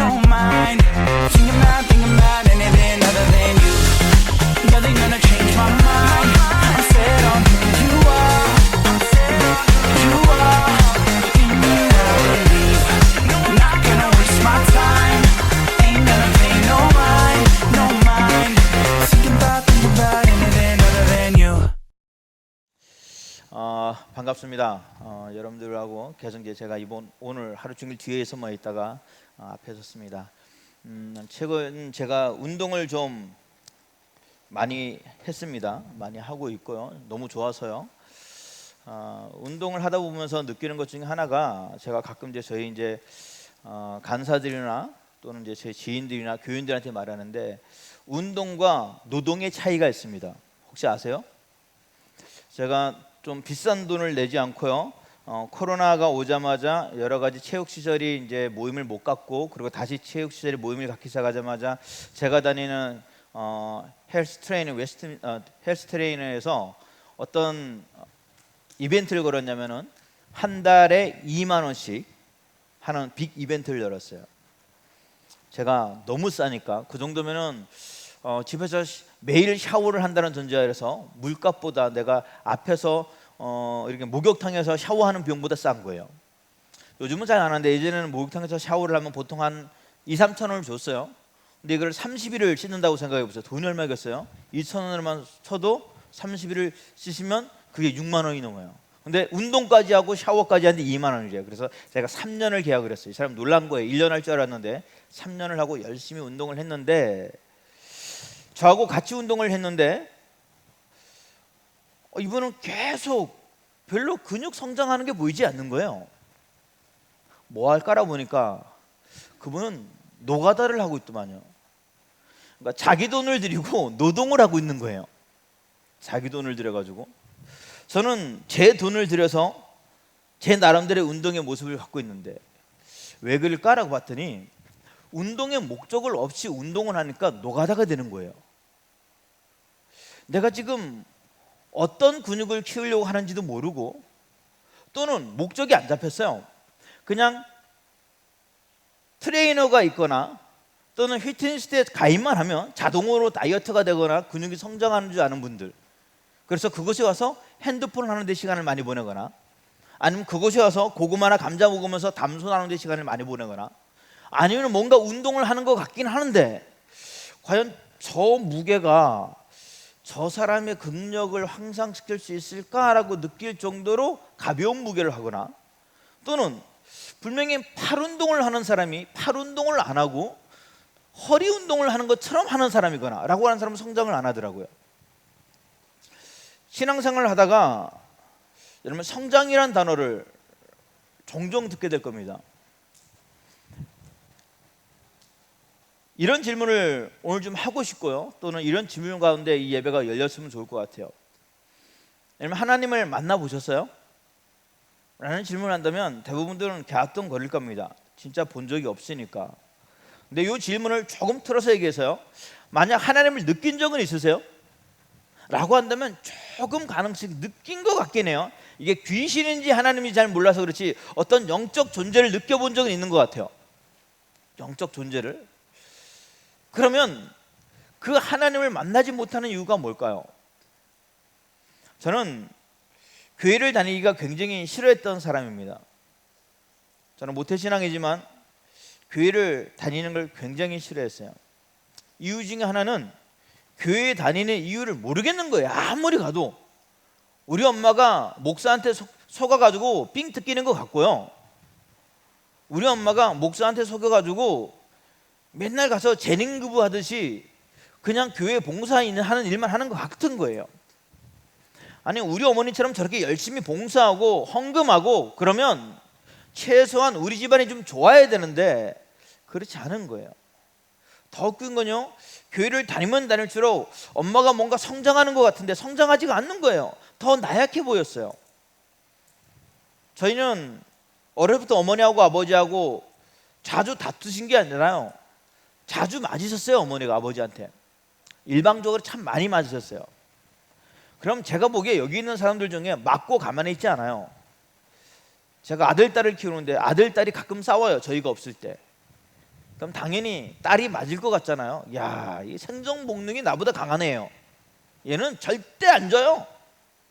don't mind. Thinking about anything other than you. Nothing gonna change my mind. I'm set on who you are. You are. You never leave. Not gonna waste my time. Ain't gonna pay no mind, no mind. Thinking about anything other than you. 반갑습니다. 여러분들하고 계속 이제 제가 오늘 하루 종일 뒤에서만 있다가 앞에 섰습니다. 최근 제가 운동을 좀 많이 했습니다. 많이 하고 있고요. 너무 좋아서요. 운동을 하다 보면서 느끼는 것 중에 하나가 제가 가끔 이제 저희 이제 간사들이나 또는 이제 제 지인들이나 교인들한테 말하는데 운동과 노동의 차이가 있습니다. 혹시 아세요? 제가 좀 비싼 돈을 내지 않고요. 코로나가 오자마자 여러 가지 체육 시설이 이제 모임을 못 갖고 그리고 다시 체육 시설이 모임을 갖기 시작하자마자 제가 다니는 헬스 트레이너에서 어떤 이벤트를 걸었냐면은 한 달에 2만 원씩 하는 빅 이벤트를 열었어요. 제가 너무 싸니까 그 정도면은 집에서 매일 샤워를 한다는 전제하에서 물값보다 내가 앞에서 이렇게 목욕탕에서 샤워하는 비용보다 싼 거예요. 요즘은 잘 안 하는데 예전에는 목욕탕에서 샤워를 하면 보통 한 2-3천 원을 줬어요. 근데 이걸 30일을 씻는다고 생각해 보세요. 돈이 얼마겠어요? 2천 원을만 쳐도 30일을 씻으면 그게 6만 원이 넘어요. 근데 운동까지 하고 샤워까지 하는데 2만 원이래요. 그래서 제가 3년을 계약을 했어요. 이 사람 놀란 거예요. 1년 할 줄 알았는데 3년을 하고 열심히 운동을 했는데 저하고 같이 운동을 했는데 이분은 계속 별로 근육 성장하는 게 보이지 않는 거예요. 뭐 할까라 보니까 그분은 노가다를 하고 있더만요. 그러니까 자기 돈을 들이고 노동을 하고 있는 거예요. 자기 돈을 들여가지고 저는 제 돈을 들여서 제 나름대로의 운동의 모습을 갖고 있는데 왜 그럴까라고 봤더니 운동의 목적을 없이 운동을 하니까 노가다가 되는 거예요. 내가 지금 어떤 근육을 키우려고 하는지도 모르고 또는 목적이 안 잡혔어요. 그냥 트레이너가 있거나 또는 피트니스에 가입만 하면 자동으로 다이어트가 되거나 근육이 성장하는 줄 아는 분들, 그래서 그곳에 와서 핸드폰을 하는 데 시간을 많이 보내거나 아니면 그곳에 와서 고구마나 감자 먹으면서 담소 나누는 데 시간을 많이 보내거나 아니면 뭔가 운동을 하는 것 같긴 하는데 과연 저 무게가 저 사람의 근력을 향상시킬 수 있을까라고 느낄 정도로 가벼운 무게를 하거나 또는 분명히 팔 운동을 하는 사람이 팔 운동을 안 하고 허리 운동을 하는 것처럼 하는 사람이거나 라고 하는 사람은 성장을 안 하더라고요. 신앙생활을 하다가 여러분 성장이라는 단어를 종종 듣게 될 겁니다. 이런 질문을 오늘 좀 하고 싶고요. 또는 이런 질문 가운데 이 예배가 열렸으면 좋을 것 같아요. 여러분 하나님을 만나보셨어요? 라는 질문을 한다면 대부분들은 갸우뚱 거릴 겁니다. 진짜 본 적이 없으니까. 근데 이 질문을 조금 틀어서 얘기해서요. 만약 하나님을 느낀 적은 있으세요? 라고 한다면 조금 가능성이 느낀 것 같긴 해요. 이게 귀신인지 하나님인지 잘 몰라서 그렇지 어떤 영적 존재를 느껴본 적은 있는 것 같아요. 영적 존재를. 그러면 그 하나님을 만나지 못하는 이유가 뭘까요? 저는 교회를 다니기가 굉장히 싫어했던 사람입니다. 저는 모태신앙이지만 교회를 다니는 걸 굉장히 싫어했어요. 이유 중에 하나는 교회에 다니는 이유를 모르겠는 거예요. 아무리 가도 우리 엄마가 목사한테 속아가지고 삥 뜯기는 것 같고요. 우리 엄마가 목사한테 속여가지고 맨날 가서 재능기부 하듯이 그냥 교회 봉사하는 일만 하는 것 같은 거예요. 아니 우리 어머니처럼 저렇게 열심히 봉사하고 헌금하고 그러면 최소한 우리 집안이 좀 좋아야 되는데 그렇지 않은 거예요. 더 웃긴 건요, 교회를 다니면 다닐수록 엄마가 뭔가 성장하는 것 같은데 성장하지가 않는 거예요. 더 나약해 보였어요. 저희는 어려서부터 어머니하고 아버지하고 자주 다투신 게 아니라요, 자주 맞으셨어요. 어머니가 아버지한테 일방적으로 참 많이 맞으셨어요. 그럼 제가 보기에 여기 있는 사람들 중에 맞고 가만히 있지 않아요. 제가 아들, 딸을 키우는데 아들, 딸이 가끔 싸워요. 저희가 없을 때. 그럼 당연히 딸이 맞을 것 같잖아요. 야, 이 생존 본능이 나보다 강하네요. 얘는 절대 안 져요.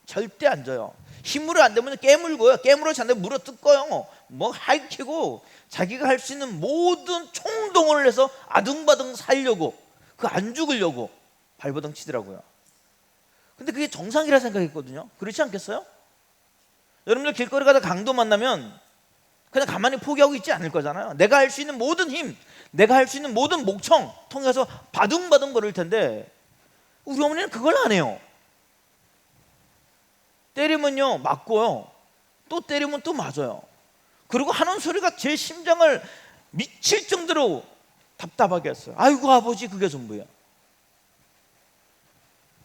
절대 안 져요. 힘으로 안 되면 깨물고요. 깨물어 잔다면 물어 뜯고요. 뭐 할퀴고 자기가 할 수 있는 모든 총동원을 해서 아둥바둥 살려고, 그 안 죽으려고 발버둥 치더라고요. 근데 그게 정상이라 생각했거든요. 그렇지 않겠어요? 여러분들 길거리 가다 강도 만나면 그냥 가만히 포기하고 있지 않을 거잖아요. 내가 할 수 있는 모든 힘, 내가 할 수 있는 모든 목청 통해서 바둥바둥 거릴 텐데 우리 어머니는 그걸 안 해요. 때리면요 맞고요, 또 때리면 또 맞아요. 그리고 하는 소리가 제 심장을 미칠 정도로 답답하게 했어요. 아이고 아버지, 그게 전부예요.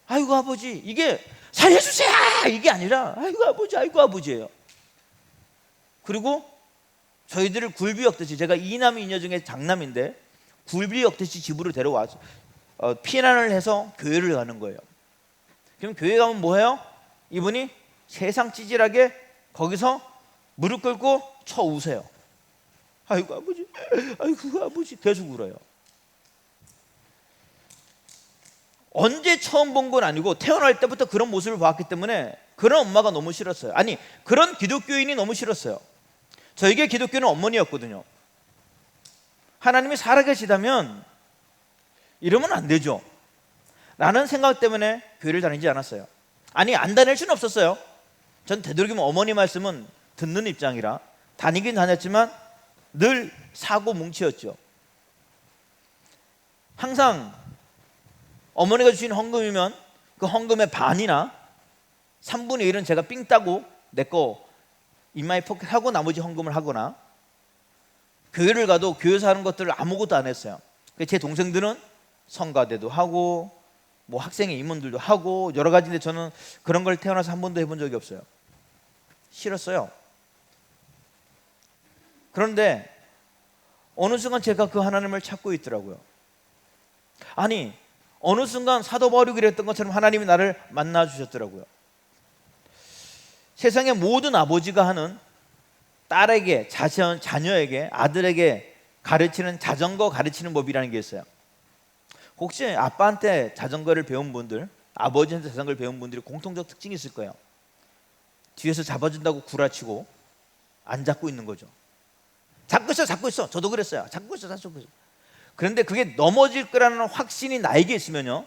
아이고 아버지, 이게 살려주세요 이게 아니라 아이고 아버지, 아이고 아버지예요. 그리고 저희들을 굴비역듯이, 제가 이남 이녀 중에 장남인데 굴비역듯이 집으로 데려와서 피난을 해서 교회를 가는 거예요. 그럼 교회 가면 뭐해요? 이분이 세상 찌질하게 거기서 무릎 꿇고 쳐 우세요. 아이고 아버지, 아이고 아버지 계속 울어요. 언제 처음 본 건 아니고 태어날 때부터 그런 모습을 봤기 때문에 그런 엄마가 너무 싫었어요. 아니, 그런 기독교인이 너무 싫었어요. 저에게 기독교는 어머니였거든요. 하나님이 살아계시다면 이러면 안 되죠 라는 생각 때문에 교회를 다니지 않았어요. 아니, 안 다닐 수는 없었어요. 전 되도록이면 어머니 말씀은 듣는 입장이라 다니긴 다녔지만 늘 사고 뭉치였죠. 항상 어머니가 주신 헌금이면 그 헌금의 반이나 3분의 1은 제가 삥 따고 내 거 이마에 포켓하고 나머지 헌금을 하거나, 교회를 가도 교회에서 하는 것들을 아무것도 안 했어요. 제 동생들은 성가대도 하고 뭐 학생회 임원들도 하고 여러 가지인데 저는 그런 걸 태어나서 한 번도 해본 적이 없어요. 싫었어요. 그런데 어느 순간 제가 그 하나님을 찾고 있더라고요. 아니, 어느 순간 사도 바울이 그랬던 것처럼 하나님이 나를 만나 주셨더라고요. 세상의 모든 아버지가 하는 딸에게, 자녀에게, 아들에게 가르치는 자전거 가르치는 법이라는 게 있어요. 혹시 아빠한테 자전거를 배운 분들, 아버지한테 자전거를 배운 분들이 공통적 특징이 있을 거예요. 뒤에서 잡아준다고 구라치고 안 잡고 있는 거죠. 잡고 있어, 잡고 있어. 저도 그랬어요. 잡고 있어, 잡고 있어. 그런데 그게 넘어질 거라는 확신이 나에게 있으면요,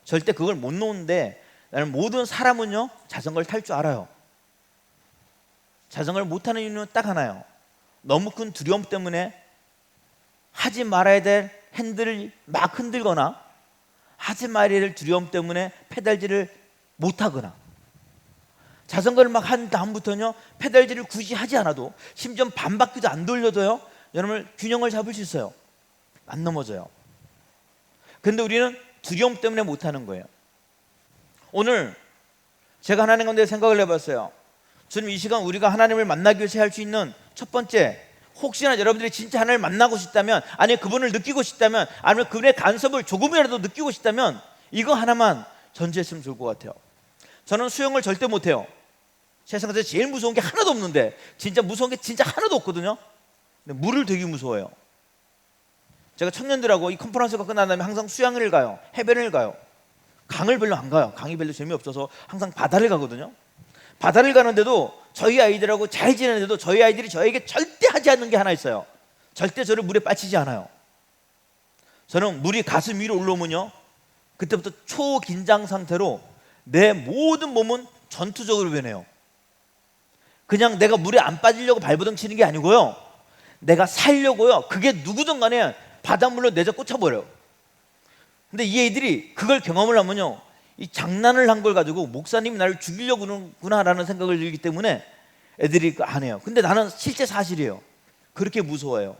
절대 그걸 못 놓는데, 나는 모든 사람은요 자전거를 탈 줄 알아요. 자전거를 못하는 이유는 딱 하나요. 너무 큰 두려움 때문에 하지 말아야 될 핸들을 막 흔들거나, 하지 말아야 될 두려움 때문에 페달질을 못하거나, 자전거를 막 한 다음부터는요 페달질을 굳이 하지 않아도, 심지어 반 바퀴도 안 돌려도요 여러분 균형을 잡을 수 있어요. 안 넘어져요. 그런데 우리는 두려움 때문에 못하는 거예요. 오늘 제가 하나님 가운데 생각을 해봤어요. 주님, 이 시간 우리가 하나님을 만나기 위해서 할 수 있는 첫 번째, 혹시나 여러분들이 진짜 하나님을 만나고 싶다면, 아니면 그분을 느끼고 싶다면, 아니면 그분의 간섭을 조금이라도 느끼고 싶다면 이거 하나만 전제했으면 좋을 것 같아요. 저는 수영을 절대 못해요. 세상에서 제일 무서운 게 하나도 없는데, 진짜 무서운 게 진짜 하나도 없거든요. 근데 물을 되게 무서워해요. 제가 청년들하고 이 컨퍼런스가 끝난 다음에 항상 수영을 가요. 해변을 가요. 강을 별로 안 가요. 강이 별로 재미없어서 항상 바다를 가거든요. 바다를 가는데도 저희 아이들하고 잘 지내는데도 저희 아이들이 저에게 절대 하지 않는 게 하나 있어요. 절대 저를 물에 빠지지 않아요. 저는 물이 가슴 위로 올라오면요, 그때부터 초긴장 상태로 내 모든 몸은 전투적으로 변해요. 그냥 내가 물에 안 빠지려고 발버둥 치는 게 아니고요, 내가 살려고요, 그게 누구든 간에 바닷물로 내자 꽂혀버려요. 근데 이 애들이 그걸 경험을 하면요, 이 장난을 한 걸 가지고 목사님이 나를 죽이려고 그러는구나라는 생각을 들기 때문에 애들이 안 해요. 근데 나는 실제 사실이에요. 그렇게 무서워요.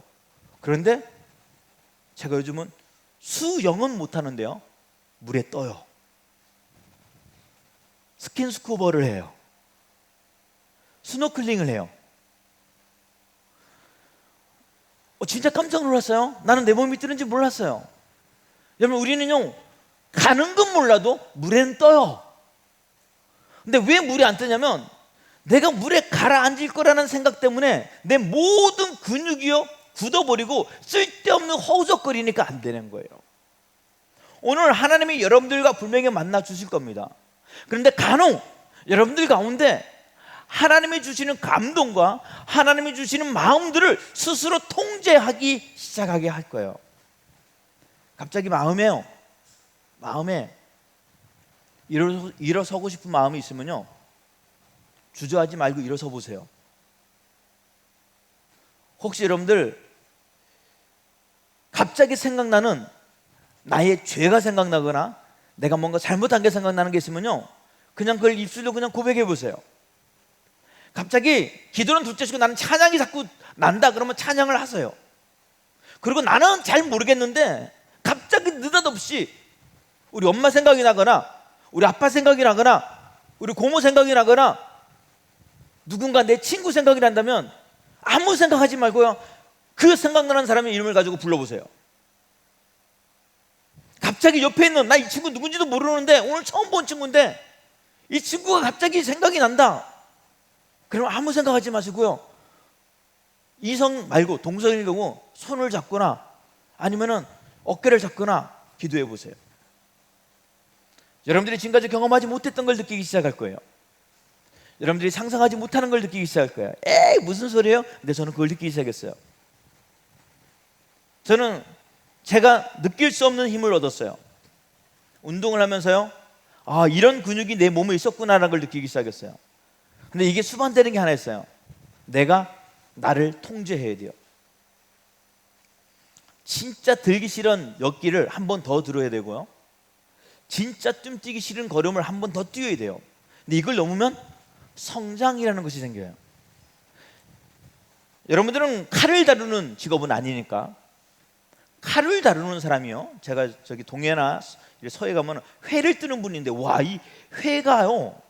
그런데 제가 요즘은 수영은 못하는데요, 물에 떠요. 스킨스쿠버를 해요. 스노클링을 해요. 진짜 깜짝 놀랐어요. 나는 내 몸이 뜨는지 몰랐어요. 여러분, 우리는요 가는 건 몰라도 물엔 떠요. 근데 왜 물에 안 뜨냐면, 내가 물에 가라앉을 거라는 생각 때문에 내 모든 근육이요 굳어버리고 쓸데없는 허우적거리니까 안 되는 거예요. 오늘 하나님이 여러분들과 분명히 만나 주실 겁니다. 그런데 간혹 여러분들 가운데 하나님이 주시는 감동과 하나님이 주시는 마음들을 스스로 통제하기 시작하게 할 거예요. 갑자기 마음에 일어서고 싶은 마음이 있으면요, 주저하지 말고 일어서 보세요. 혹시 여러분들 갑자기 생각나는 나의 죄가 생각나거나 내가 뭔가 잘못한 게 생각나는 게 있으면요, 그냥 그걸 입술로 그냥 고백해 보세요. 갑자기 기도는 둘째치고 나는 찬양이 자꾸 난다 그러면 찬양을 하세요. 그리고 나는 잘 모르겠는데 갑자기 느닷없이 우리 엄마 생각이 나거나 우리 아빠 생각이 나거나 우리 고모 생각이 나거나 누군가 내 친구 생각이 난다면 아무 생각하지 말고요, 그 생각나는 사람의 이름을 가지고 불러보세요. 갑자기 옆에 있는 나 이 친구 누군지도 모르는데 오늘 처음 본 친구인데 이 친구가 갑자기 생각이 난다. 그럼 아무 생각하지 마시고요, 이성 말고 동성일 경우 손을 잡거나 아니면은 어깨를 잡거나 기도해 보세요. 여러분들이 지금까지 경험하지 못했던 걸 느끼기 시작할 거예요. 여러분들이 상상하지 못하는 걸 느끼기 시작할 거예요. 에이 무슨 소리예요? 근데 저는 그걸 느끼기 시작했어요. 저는 제가 느낄 수 없는 힘을 얻었어요. 운동을 하면서요, 아 이런 근육이 내 몸에 있었구나라는 걸 느끼기 시작했어요. 근데 이게 수반되는 게 하나 있어요. 내가 나를 통제해야 돼요. 진짜 들기 싫은 역기를 한 번 더 들어야 되고요, 진짜 뜸뛰기 싫은 걸음을 한 번 더 뛰어야 돼요. 근데 이걸 넘으면 성장이라는 것이 생겨요. 여러분들은 칼을 다루는 직업은 아니니까 칼을 다루는 사람이요, 제가 저기 동해나 서해 가면 회를 뜨는 분인데 와 이 회가요,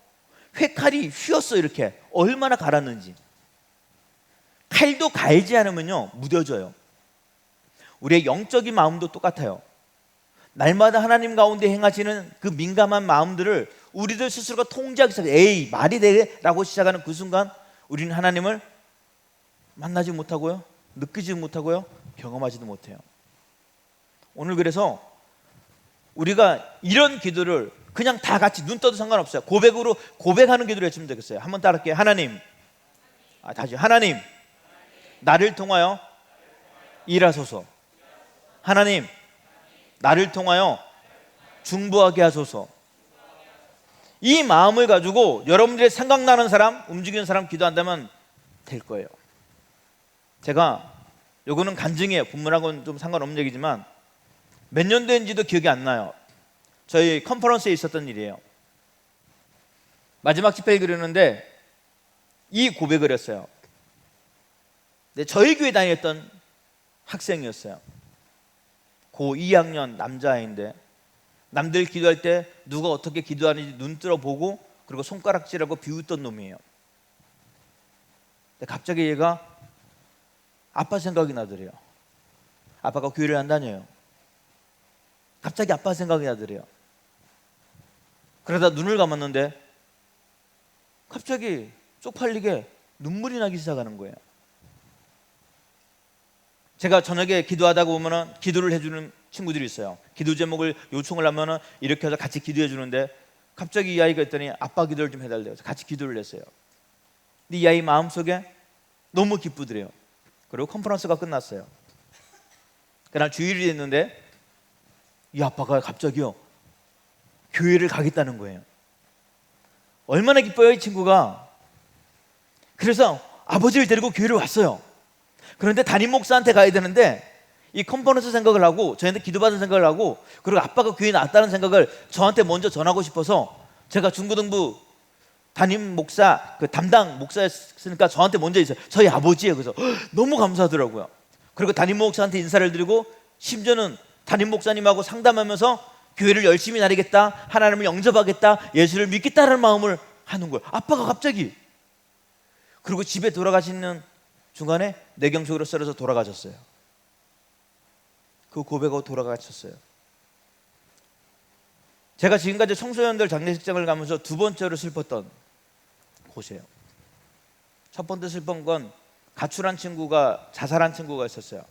회칼이 휘었어. 이렇게 얼마나 갈았는지. 칼도 갈지 않으면요 무뎌져요. 우리의 영적인 마음도 똑같아요. 날마다 하나님 가운데 행하시는 그 민감한 마음들을 우리들 스스로가 통제하기 시작해요. 에이 말이 돼? 라고 시작하는 그 순간 우리는 하나님을 만나지 못하고요, 느끼지 못하고요, 경험하지도 못해요. 오늘 그래서 우리가 이런 기도를 그냥 다 같이 눈 떠도 상관없어요. 고백으로 고백하는 기도를 했으면 되겠어요. 한번 따라할게요. 하나님, 다시 하나님, 나를 통하여 일하소서. 하나님, 나를 통하여 중보하게 하소서. 이 마음을 가지고 여러분들의 생각나는 사람, 움직이는 사람 기도한다면 될 거예요. 제가 요거는 간증이에요. 본문하고는 좀 상관없는 얘기지만 몇 년도인지도 기억이 안 나요. 저희 컨퍼런스에 있었던 일이에요. 마지막 집회를 그렸는데 이 고백을 했어요. 근데 저희 교회 다녔던 학생이었어요. 고 2학년 남자아이인데 남들 기도할 때 누가 어떻게 기도하는지 눈 뜨러보고 그리고 손가락질하고 비웃던 놈이에요. 근데 갑자기 얘가 아빠 생각이 나더래요. 아빠가 교회를 안 다녀요. 갑자기 아빠 생각이 나더래요. 그러다 눈을 감았는데 갑자기 쪽팔리게 눈물이 나기 시작하는 거예요. 제가 저녁에 기도하다 보면은 기도를 해주는 친구들이 있어요. 기도 제목을 요청을 하면은 이렇게 해서 같이 기도해 주는데 갑자기 이 아이가 했더니 아빠 기도를 좀 해달래요. 같이 기도를 했어요. 근데 이 아이 마음속에 너무 기쁘더래요. 그리고 컨퍼런스가 끝났어요. 그날 주일이 됐는데 이 아빠가 갑자기요 교회를 가겠다는 거예요. 얼마나 기뻐요 이 친구가. 그래서 아버지를 데리고 교회를 왔어요. 그런데 담임 목사한테 가야 되는데 이 컨퍼런스 생각을 하고 저한테 기도받은 생각을 하고 그리고 아빠가 교회에 나왔다는 생각을 저한테 먼저 전하고 싶어서 제가 중고등부 담임 목사 그 담당 목사였으니까 저한테 먼저 있어요. 저희 아버지예요. 그래서 너무 감사하더라고요. 그리고 담임 목사한테 인사를 드리고 심지어는 담임 목사님하고 상담하면서 교회를 열심히 다니겠다, 하나님을 영접하겠다, 예수를 믿겠다라는 마음을 하는 거예요. 아빠가 갑자기. 그리고 집에 돌아가시는 중간에 뇌경색으로 쓰러져 돌아가셨어요. 그 고백하고 돌아가셨어요. 제가 지금까지 청소년들 장례식장을 가면서 두 번째로 슬펐던 곳이에요. 첫 번째 슬픈 건 가출한 친구가 자살한 친구가 있었어요.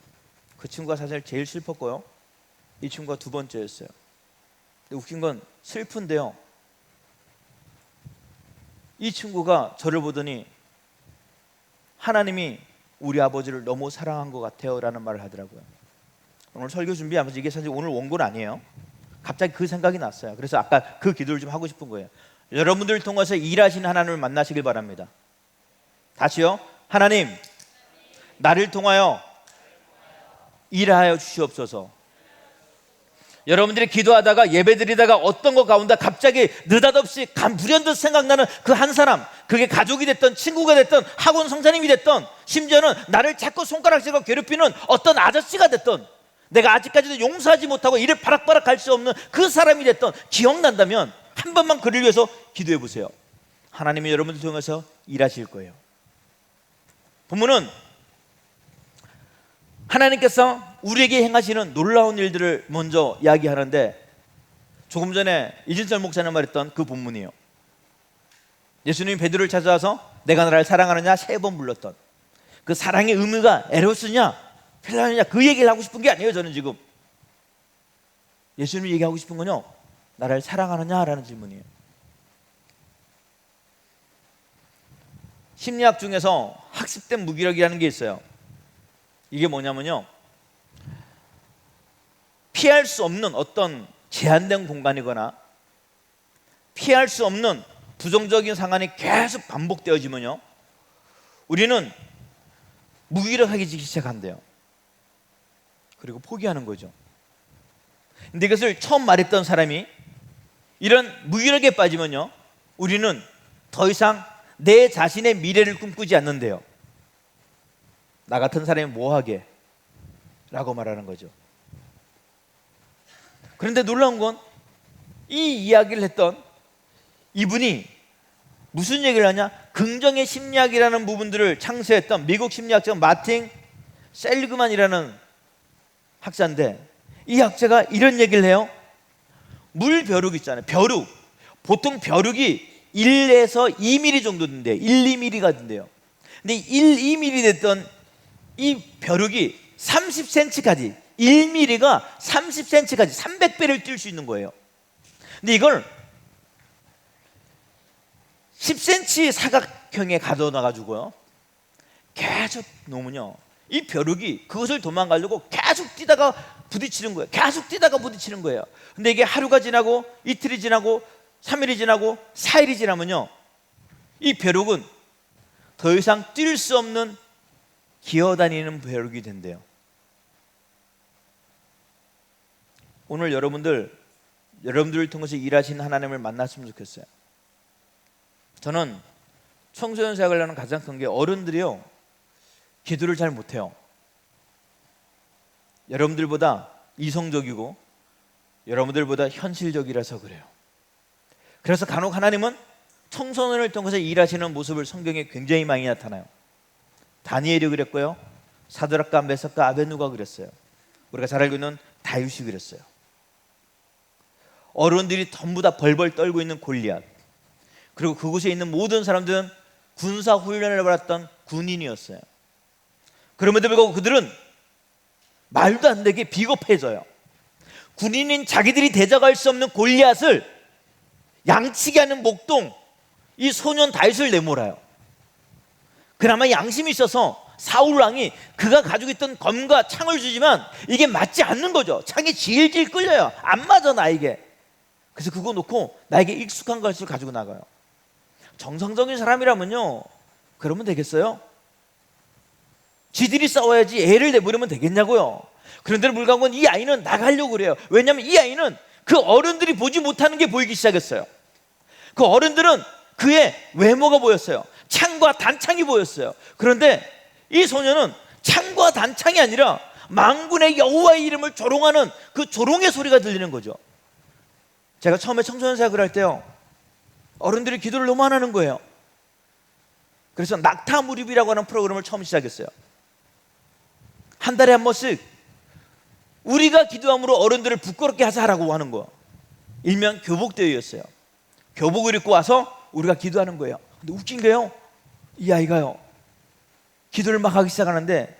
그 친구가 사실 제일 슬펐고요. 이 친구가 두 번째였어요. 근데 웃긴 건 슬픈데요. 이 친구가 저를 보더니 하나님이 우리 아버지를 너무 사랑한 것 같아요 라는 말을 하더라고요. 오늘 설교 준비하면서 이게 사실 오늘 원고는 아니에요. 갑자기 그 생각이 났어요. 그래서 아까 그 기도를 좀 하고 싶은 거예요. 여러분들을 통해서 일하시는 하나님을 만나시길 바랍니다. 다시요. 하나님, 나를 통하여 일하여 주시옵소서. 여러분들이 기도하다가 예배드리다가 어떤 것 가운데 갑자기 느닷없이 불현듯 생각나는 그 한 사람, 그게 가족이 됐던 친구가 됐던 학원 성사님이 됐던 심지어는 나를 자꾸 손가락질하고 괴롭히는 어떤 아저씨가 됐던 내가 아직까지도 용서하지 못하고 이를 바락바락 갈 수 없는 그 사람이 됐던 기억난다면 한 번만 그를 위해서 기도해 보세요. 하나님이 여러분들 통해서 일하실 거예요. 본문은 하나님께서 우리에게 행하시는 놀라운 일들을 먼저 이야기하는데 조금 전에 이진철 목사님 말했던 그 본문이에요. 예수님이 베드로를 찾아와서 내가 너를 사랑하느냐 3번 불렀던 그 사랑의 의미가 에로스냐 필라느냐 그 얘기를 하고 싶은 게 아니에요. 저는 지금 예수님이 얘기하고 싶은 건요, 나를 사랑하느냐라는 질문이에요. 심리학 중에서 학습된 무기력이라는 게 있어요. 이게 뭐냐면요, 피할 수 없는 어떤 제한된 공간이거나 피할 수 없는 부정적인 상황이 계속 반복되어지면요, 우리는 무기력하게 시작한대요. 그리고 포기하는 거죠. 근데 이것을 처음 말했던 사람이 이런 무기력에 빠지면요, 우리는 더 이상 내 자신의 미래를 꿈꾸지 않는데요. 나 같은 사람이 뭐하게? 라고 말하는 거죠. 그런데 놀라운 건 이 이야기를 했던 이분이 무슨 얘기를 하냐? 긍정의 심리학이라는 부분들을 창시했던 미국 심리학자 마틴 셀리그만이라는 학자인데, 이 학자가 이런 얘기를 해요. 물 벼룩 있잖아요. 벼룩. 보통 벼룩이 1에서 2mm 정도 된대요. 1, 2mm가 된대요. 근데 1, 2mm 됐던 이 벼룩이 30cm까지, 1mm가 30cm까지 300배를 뛸 수 있는 거예요. 근데 이걸 10cm 사각형에 가둬놔가지고요, 계속 놓으면요, 이 벼룩이 그것을 도망가려고 계속 뛰다가 부딪히는 거예요. 계속 뛰다가 부딪히는 거예요. 근데 이게 하루가 지나고 이틀이 지나고 3일이 지나고 4일이 지나면요, 이 벼룩은 더 이상 뛸 수 없는 기어다니는 벼룩이 된대요. 오늘 여러분들을 통해서 일하시는 하나님을 만났으면 좋겠어요. 저는 청소년 사역을 하는 가장 큰 게 어른들이요, 기도를 잘 못해요. 여러분들보다 이성적이고 여러분들보다 현실적이라서 그래요. 그래서 간혹 하나님은 청소년을 통해서 일하시는 모습을 성경에 굉장히 많이 나타나요. 다니엘이 그랬고요, 사드락과 메삭과 아벳느고가 그랬어요. 우리가 잘 알고 있는 다윗이 그랬어요. 어른들이 전부 다 벌벌 떨고 있는 골리앗, 그리고 그곳에 있는 모든 사람들은 군사 훈련을 받았던 군인이었어요. 그럼에도 불구하고 그들은 말도 안 되게 비겁해져요. 군인인 자기들이 대적할 수 없는 골리앗을 양치게 하는 목동 이 소년 다윗을 내몰아요. 그나마 양심이 있어서 사울 왕이 그가 가지고 있던 검과 창을 주지만 이게 맞지 않는 거죠. 창이 질질 끌려요. 안 맞아 나에게. 그래서 그거 놓고 나에게 익숙한 것을 가지고 나가요. 정상적인 사람이라면요, 그러면 되겠어요? 지들이 싸워야지 애를 내버리면 되겠냐고요. 그런데도 불구하고 이 아이는 나가려고 그래요. 왜냐하면 이 아이는 그 어른들이 보지 못하는 게 보이기 시작했어요. 그 어른들은 그의 외모가 보였어요. 창과 단창이 보였어요. 그런데 이 소녀는 창과 단창이 아니라 만군의 여호와의 이름을 조롱하는 그 조롱의 소리가 들리는 거죠. 제가 처음에 청소년 사역을 할 때요, 어른들이 기도를 너무 안 하는 거예요. 그래서 낙타무립이라고 하는 프로그램을 처음 시작했어요. 한 달에 한 번씩 우리가 기도함으로 어른들을 부끄럽게 하자라고 하는 거, 일명 교복대회였어요. 교복을 입고 와서 우리가 기도하는 거예요. 근데 웃긴 게요, 이 아이가요, 기도를 막 하기 시작하는데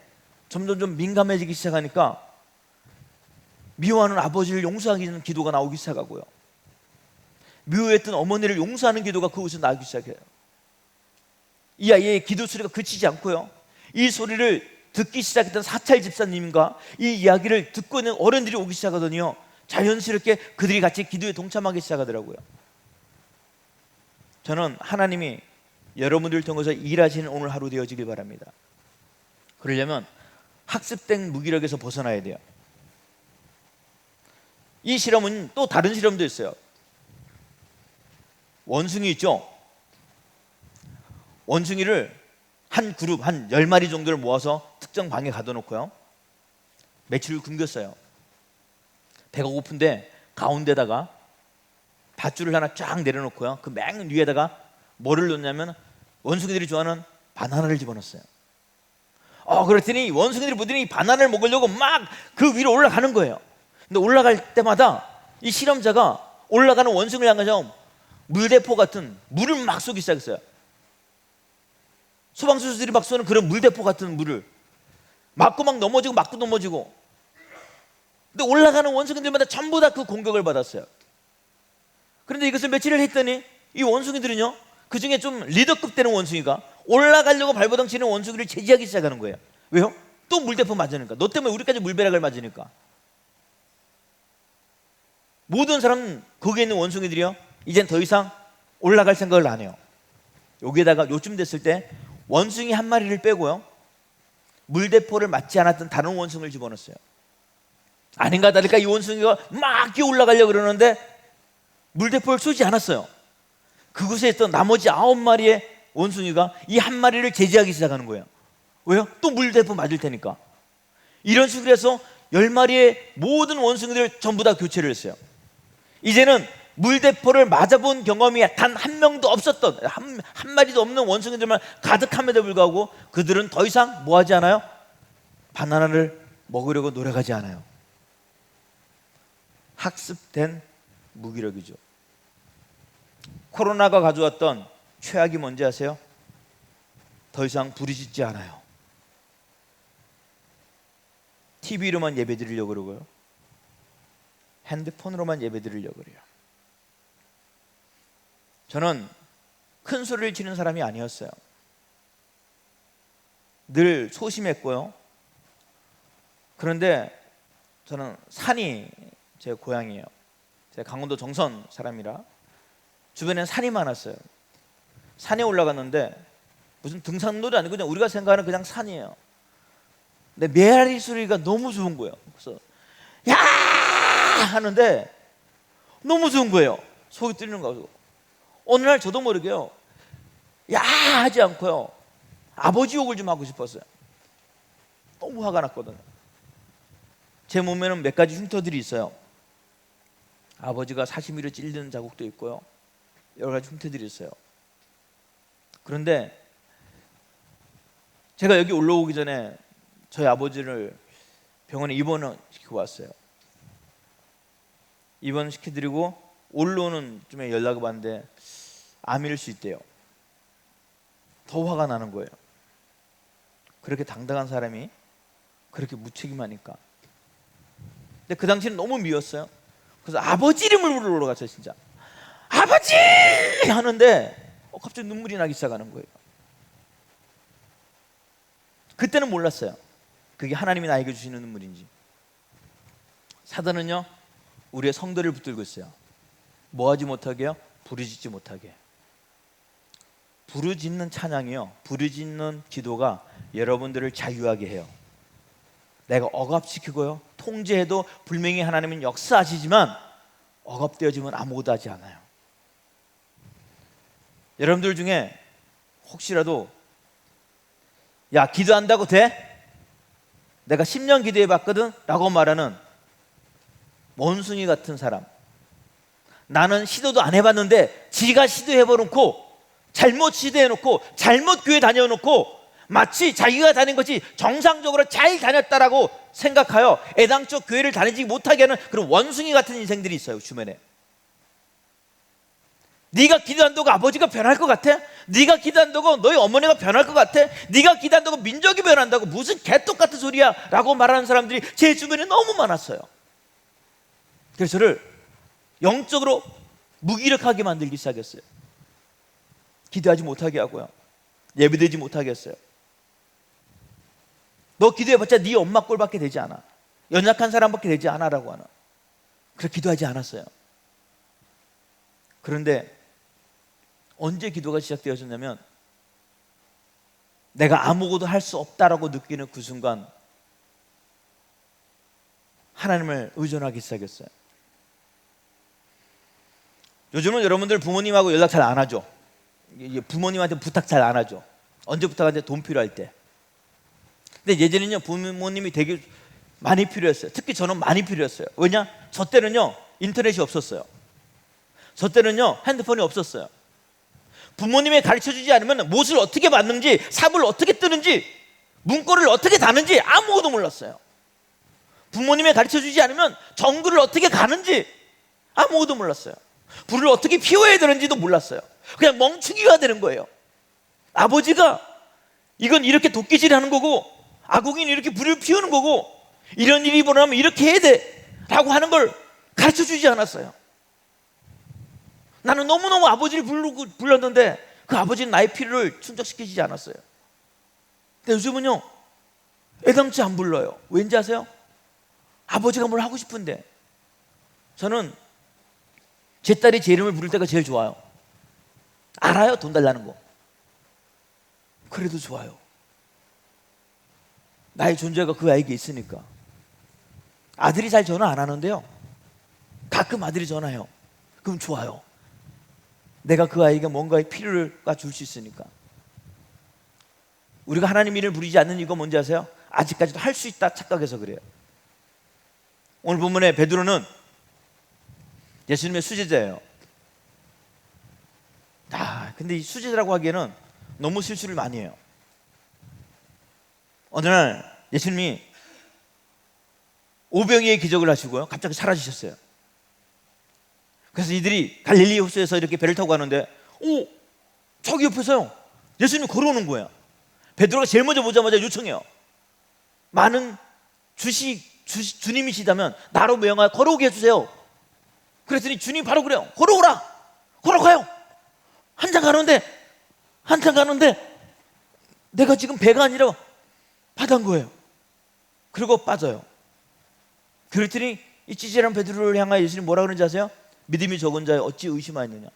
점점 좀 민감해지기 시작하니까 미워하는 아버지를 용서하기는 기도가 나오기 시작하고요. 미워했던 어머니를 용서하는 기도가 그곳에 나오기 시작해요. 이 아이의 기도 소리가 그치지 않고요. 이 소리를 듣기 시작했던 사찰 집사님과 이 이야기를 듣고 있는 어른들이 오기 시작하더니요, 자연스럽게 그들이 같이 기도에 동참하기 시작하더라고요. 저는 하나님이 여러분들을 통해서 일하시는 오늘 하루 되어지길 바랍니다. 그러려면 학습된 무기력에서 벗어나야 돼요. 이 실험은 또 다른 실험도 있어요. 원숭이 있죠? 원숭이를 한 그룹 한 10마리 정도를 모아서 특정 방에 가둬놓고요, 며칠을 굶겼어요. 배가 고픈데 가운데다가 밧줄을 하나 쫙 내려놓고요, 그 맨 위에다가 뭐를 놓냐면 원숭이들이 좋아하는 바나나를 집어넣었어요. 그랬더니 원숭이들이 보더니 바나나를 먹으려고 막 그 위로 올라가는 거예요. 근데 올라갈 때마다 이 실험자가 올라가는 원숭이를 향해서 물대포 같은 물을 막 쏘기 시작했어요. 소방수들이 막 쏘는 그런 물대포 같은 물을 맞고 막 넘어지고 맞고 넘어지고. 근데 올라가는 원숭이들마다 전부 다 그 공격을 받았어요. 그런데 이것을 며칠을 했더니 이 원숭이들은요, 그 중에 좀 리더급 되는 원숭이가 올라가려고 발버둥치는 원숭이를 제지하기 시작하는 거예요. 왜요? 또 물대포 맞으니까. 너 때문에 우리까지 물벼락을 맞으니까. 모든 사람, 거기에 있는 원숭이들이요, 이젠 더 이상 올라갈 생각을 안 해요. 여기에다가 요쯤 됐을 때 원숭이 한 마리를 빼고요, 물대포를 맞지 않았던 다른 원숭이를 집어넣었어요. 아닌가 다를까 이 원숭이가 막 뛰어 올라가려고 그러는데 물대포를 쏘지 않았어요. 그곳에 있던 나머지 9마리의 원숭이가 이 한 마리를 제지하기 시작하는 거예요. 왜요? 또 물대포 맞을 테니까. 이런 식으로 해서 10마리의 모든 원숭이들 전부 다 교체를 했어요. 이제는 물대포를 맞아본 경험이 단 한 명도 없었던, 한 마리도 없는 원숭이들만 가득함에도 불구하고 그들은 더 이상 뭐 하지 않아요? 바나나를 먹으려고 노력하지 않아요. 학습된 무기력이죠. 코로나가 가져왔던 최악이 뭔지 아세요? 더 이상 부르짖지 않아요. TV로만 예배드리려고 그러고요, 핸드폰으로만 예배드리려고 그래요. 저는 큰 소리를 치는 사람이 아니었어요. 늘 소심했고요. 그런데 저는 산이 제 고향이에요. 제가 강원도 정선 사람이라 주변엔 산이 많았어요. 산에 올라갔는데 무슨 등산로도 아니고 그냥 우리가 생각하는 그냥 산이에요. 근데 메아리 소리가 너무 좋은 거예요. 그래서 야 하는데 너무 좋은 거예요. 속이 뚫리는 거 가지고. 어느 날 저도 모르게요, 야 하지 않고요, 아버지 욕을 좀 하고 싶었어요. 너무 화가 났거든요. 제 몸에는 몇 가지 흉터들이 있어요. 아버지가 사시미로 찔리는 자국도 있고요, 여러 가지 흉터들이 있어요. 그런데 제가 여기 올라오기 전에 저희 아버지를 병원에 입원시키고 왔어요. 입원시켜드리고 올라오는 쯤에 연락을 받는데 암일 수 있대요. 더 화가 나는 거예요. 그렇게 당당한 사람이 그렇게 무책임하니까. 근데 그 당시는 너무 미웠어요. 그래서 아버지 이름을 부르러 갔어요. 진짜 아버지 하는데 갑자기 눈물이 나기 시작하는 거예요. 그때는 몰랐어요, 그게 하나님이 나에게 주시는 눈물인지. 사단은요, 우리의 성도를 붙들고 있어요. 뭐하지 못하게요? 부르짖지 못하게. 부르짖는 찬양이요, 부르짖는 기도가 여러분들을 자유하게 해요. 내가 억압시키고요, 통제해도 분명히 하나님은 역사하시지만 억압되어지면 아무것도 하지 않아요. 여러분들 중에 혹시라도 야 기도한다고 돼? 내가 10년 기도해봤거든 라고 말하는 원숭이 같은 사람, 나는 시도도 안 해봤는데 지가 시도해버놓고 잘못 시도해놓고 잘못 교회 다녀놓고 마치 자기가 다닌 것이 정상적으로 잘 다녔다라고 생각하여 애당초 교회를 다니지 못하게 하는 그런 원숭이 같은 인생들이 있어요, 주변에. 네가 기도한다고 아버지가 변할 것 같아? 네가 기도한다고 너희 어머니가 변할 것 같아? 네가 기도한다고 민족이 변한다고? 무슨 개똑같은 소리야 라고 말하는 사람들이 제 주변에 너무 많았어요. 그래서 저를 영적으로 무기력하게 만들기 시작했어요. 기도하지 못하게 하고요, 예배드리지 못하게 했어요. 너 기도해봤자 네 엄마 꼴밖에 되지 않아, 연약한 사람밖에 되지 않아 라고 하나. 그래서 기도하지 않았어요. 그런데 언제 기도가 시작되어졌냐면 내가 아무것도 할 수 없다라고 느끼는 그 순간 하나님을 의존하기 시작했어요. 요즘은 여러분들 부모님하고 연락 잘 안 하죠. 부모님한테 부탁 잘 안 하죠. 언제 부탁하는데? 돈 필요할 때. 근데 예전에는요, 부모님이 되게 많이 필요했어요. 특히 저는 많이 필요했어요. 왜냐? 저 때는요 인터넷이 없었어요. 저 때는요 핸드폰이 없었어요. 부모님이 가르쳐주지 않으면 못을 어떻게 받는지, 삽을 어떻게 뜨는지, 문고리를 어떻게 다는지 아무것도 몰랐어요. 부모님이 가르쳐주지 않으면 정글을 어떻게 가는지 아무것도 몰랐어요. 불을 어떻게 피워야 되는지도 몰랐어요. 그냥 멍충이가 되는 거예요. 아버지가 이건 이렇게 도끼질 하는 거고, 아궁이는 이렇게 불을 피우는 거고, 이런 일이 벌어나면 이렇게 해야 돼 라고 하는 걸 가르쳐주지 않았어요. 나는 너무너무 아버지를 불렀는데 그 아버지는 나의 필요를 충족시키지 않았어요. 근데 요즘은요 애당치 안 불러요. 왠지 아세요? 아버지가 뭘 하고 싶은데. 저는 제 딸이 제 이름을 부를 때가 제일 좋아요. 알아요, 돈 달라는 거. 그래도 좋아요. 나의 존재가 그 아이에게 있으니까. 아들이 잘 전화 안 하는데요, 가끔 아들이 전화해요. 그럼 좋아요. 내가 그 아이가 뭔가의 필요를 줄 수 있으니까. 우리가 하나님 이름을 부르지 않는 이유가 뭔지 아세요? 아직까지도 할 수 있다 착각해서 그래요. 오늘 본문에 베드로는 예수님의 수제자예요. 근데 이 수제자라고 하기에는 너무 실수를 많이 해요. 어느 날 예수님이 오병이의 기적을 하시고요, 갑자기 사라지셨어요. 그래서 이들이 갈릴리 호수에서 이렇게 배를 타고 가는데 저기 옆에서요 예수님이 걸어오는 거예요. 베드로가 제일 먼저 보자마자 요청해요. 많은 주님이시다면 나로 명하여 걸어오게 해주세요. 그랬더니 주님이 바로 그래요. 걸어오라, 걸어가요. 한참 가는데 내가 지금 배가 아니라 바다인 거예요. 그리고 빠져요. 그랬더니 이 찌질한 베드로를 향하여 예수님이 뭐라 그러는지 아세요? 믿음이 적은 자여 어찌 의심하였느냐.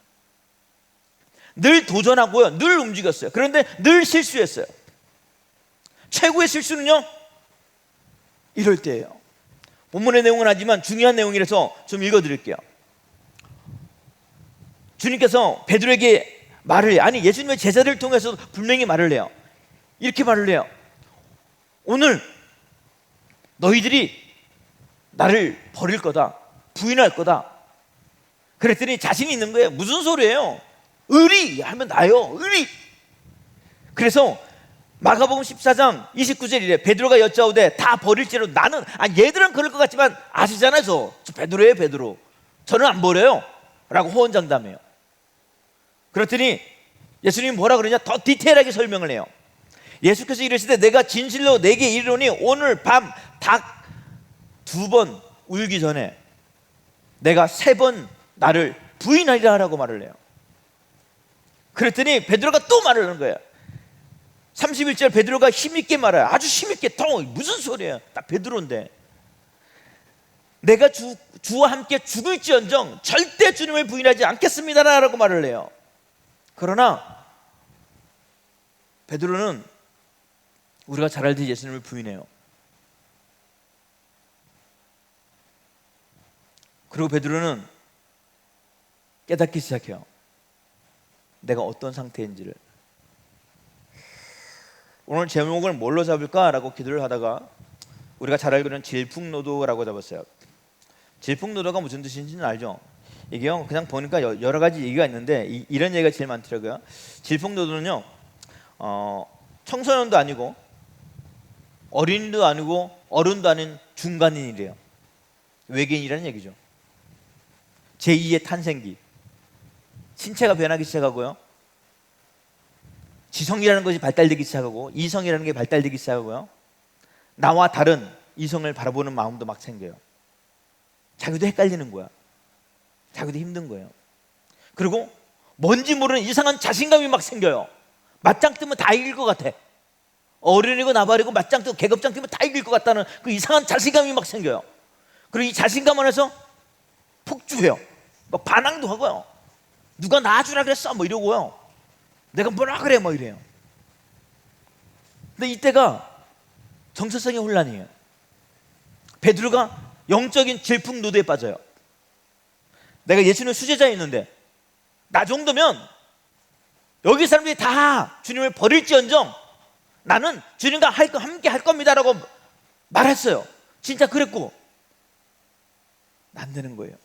늘 도전하고요, 늘 움직였어요. 그런데 늘 실수했어요. 최고의 실수는요 이럴 때예요. 본문의 내용은 하지만 중요한 내용이라서 좀 읽어드릴게요. 주님께서 베드로에게 말을 해요. 아니, 예수님의 제자를 통해서 분명히 말을 해요. 이렇게 말을 해요. 오늘 너희들이 나를 버릴 거다, 부인할 거다. 그랬더니 자신이 있는 거예요. 무슨 소리예요? 의리 하면 나요, 의리. 그래서 마가복음 14장 29절 이래. 베드로가 여짜오되 다 버릴지로 나는, 얘들은 그럴 것 같지만 아시잖아요, 저 베드로예요, 베드로. 저는 안 버려요 라고 호언장담해요. 그랬더니 예수님이 뭐라 그러냐, 더 디테일하게 설명을 해요. 예수께서 이르시되 내가 진실로 내게 이르노니 오늘 밤 닭 2번 울기 전에 내가 3번 나를 부인하리라 라고 말을 해요. 그랬더니 베드로가 또 말을 하는 거예요. 31절 베드로가 힘있게 말해요. 아주 힘있게. 무슨 소리예요, 딱 베드로인데. 내가 주와 함께 죽을지언정 절대 주님을 부인하지 않겠습니다 라고 말을 해요. 그러나 베드로는 우리가 잘 알듯이 예수님을 부인해요. 그리고 베드로는 깨닫기 시작해요. 내가 어떤 상태인지를. 오늘 제목을 뭘로 잡을까라고 기도를 하다가 우리가 잘 알고 있는 질풍노도라고 잡았어요. 질풍노도가 무슨 뜻인지는 알죠? 이게요, 그냥 보니까 여러 가지 얘기가 있는데 이런 얘기가 제일 많더라고요. 질풍노도는요, 청소년도 아니고 어린이도 아니고 어른도 아닌 중간인이래요. 외계인이라는 얘기죠. 제2의 탄생기, 신체가 변하기 시작하고요. 지성이라는 것이 발달되기 시작하고 이성이라는 게 발달되기 시작하고요. 나와 다른 이성을 바라보는 마음도 막 생겨요. 자기도 헷갈리는 거야. 자기도 힘든 거예요. 그리고 뭔지 모르는 이상한 자신감이 막 생겨요. 맞짱 뜨면 다 이길 것 같아. 어른이고 나발이고 맞짱 뜨고 계급장 뜨면 다 이길 것 같다는 그 이상한 자신감이 막 생겨요. 그리고 이 자신감 안에서 폭주해요. 막 반항도 하고요. 누가 낳아주라 그랬어? 뭐 이러고요. 내가 뭐라 그래? 뭐 이래요. 근데 이때가 정체성의 혼란이에요. 베드로가 영적인 질풍노도에 빠져요. 내가 예수님의 수제자였는데 나 정도면 여기 사람들이 다 주님을 버릴지언정 나는 주님과 함께 할 겁니다라고 말했어요. 진짜 그랬고 안 되는 거예요.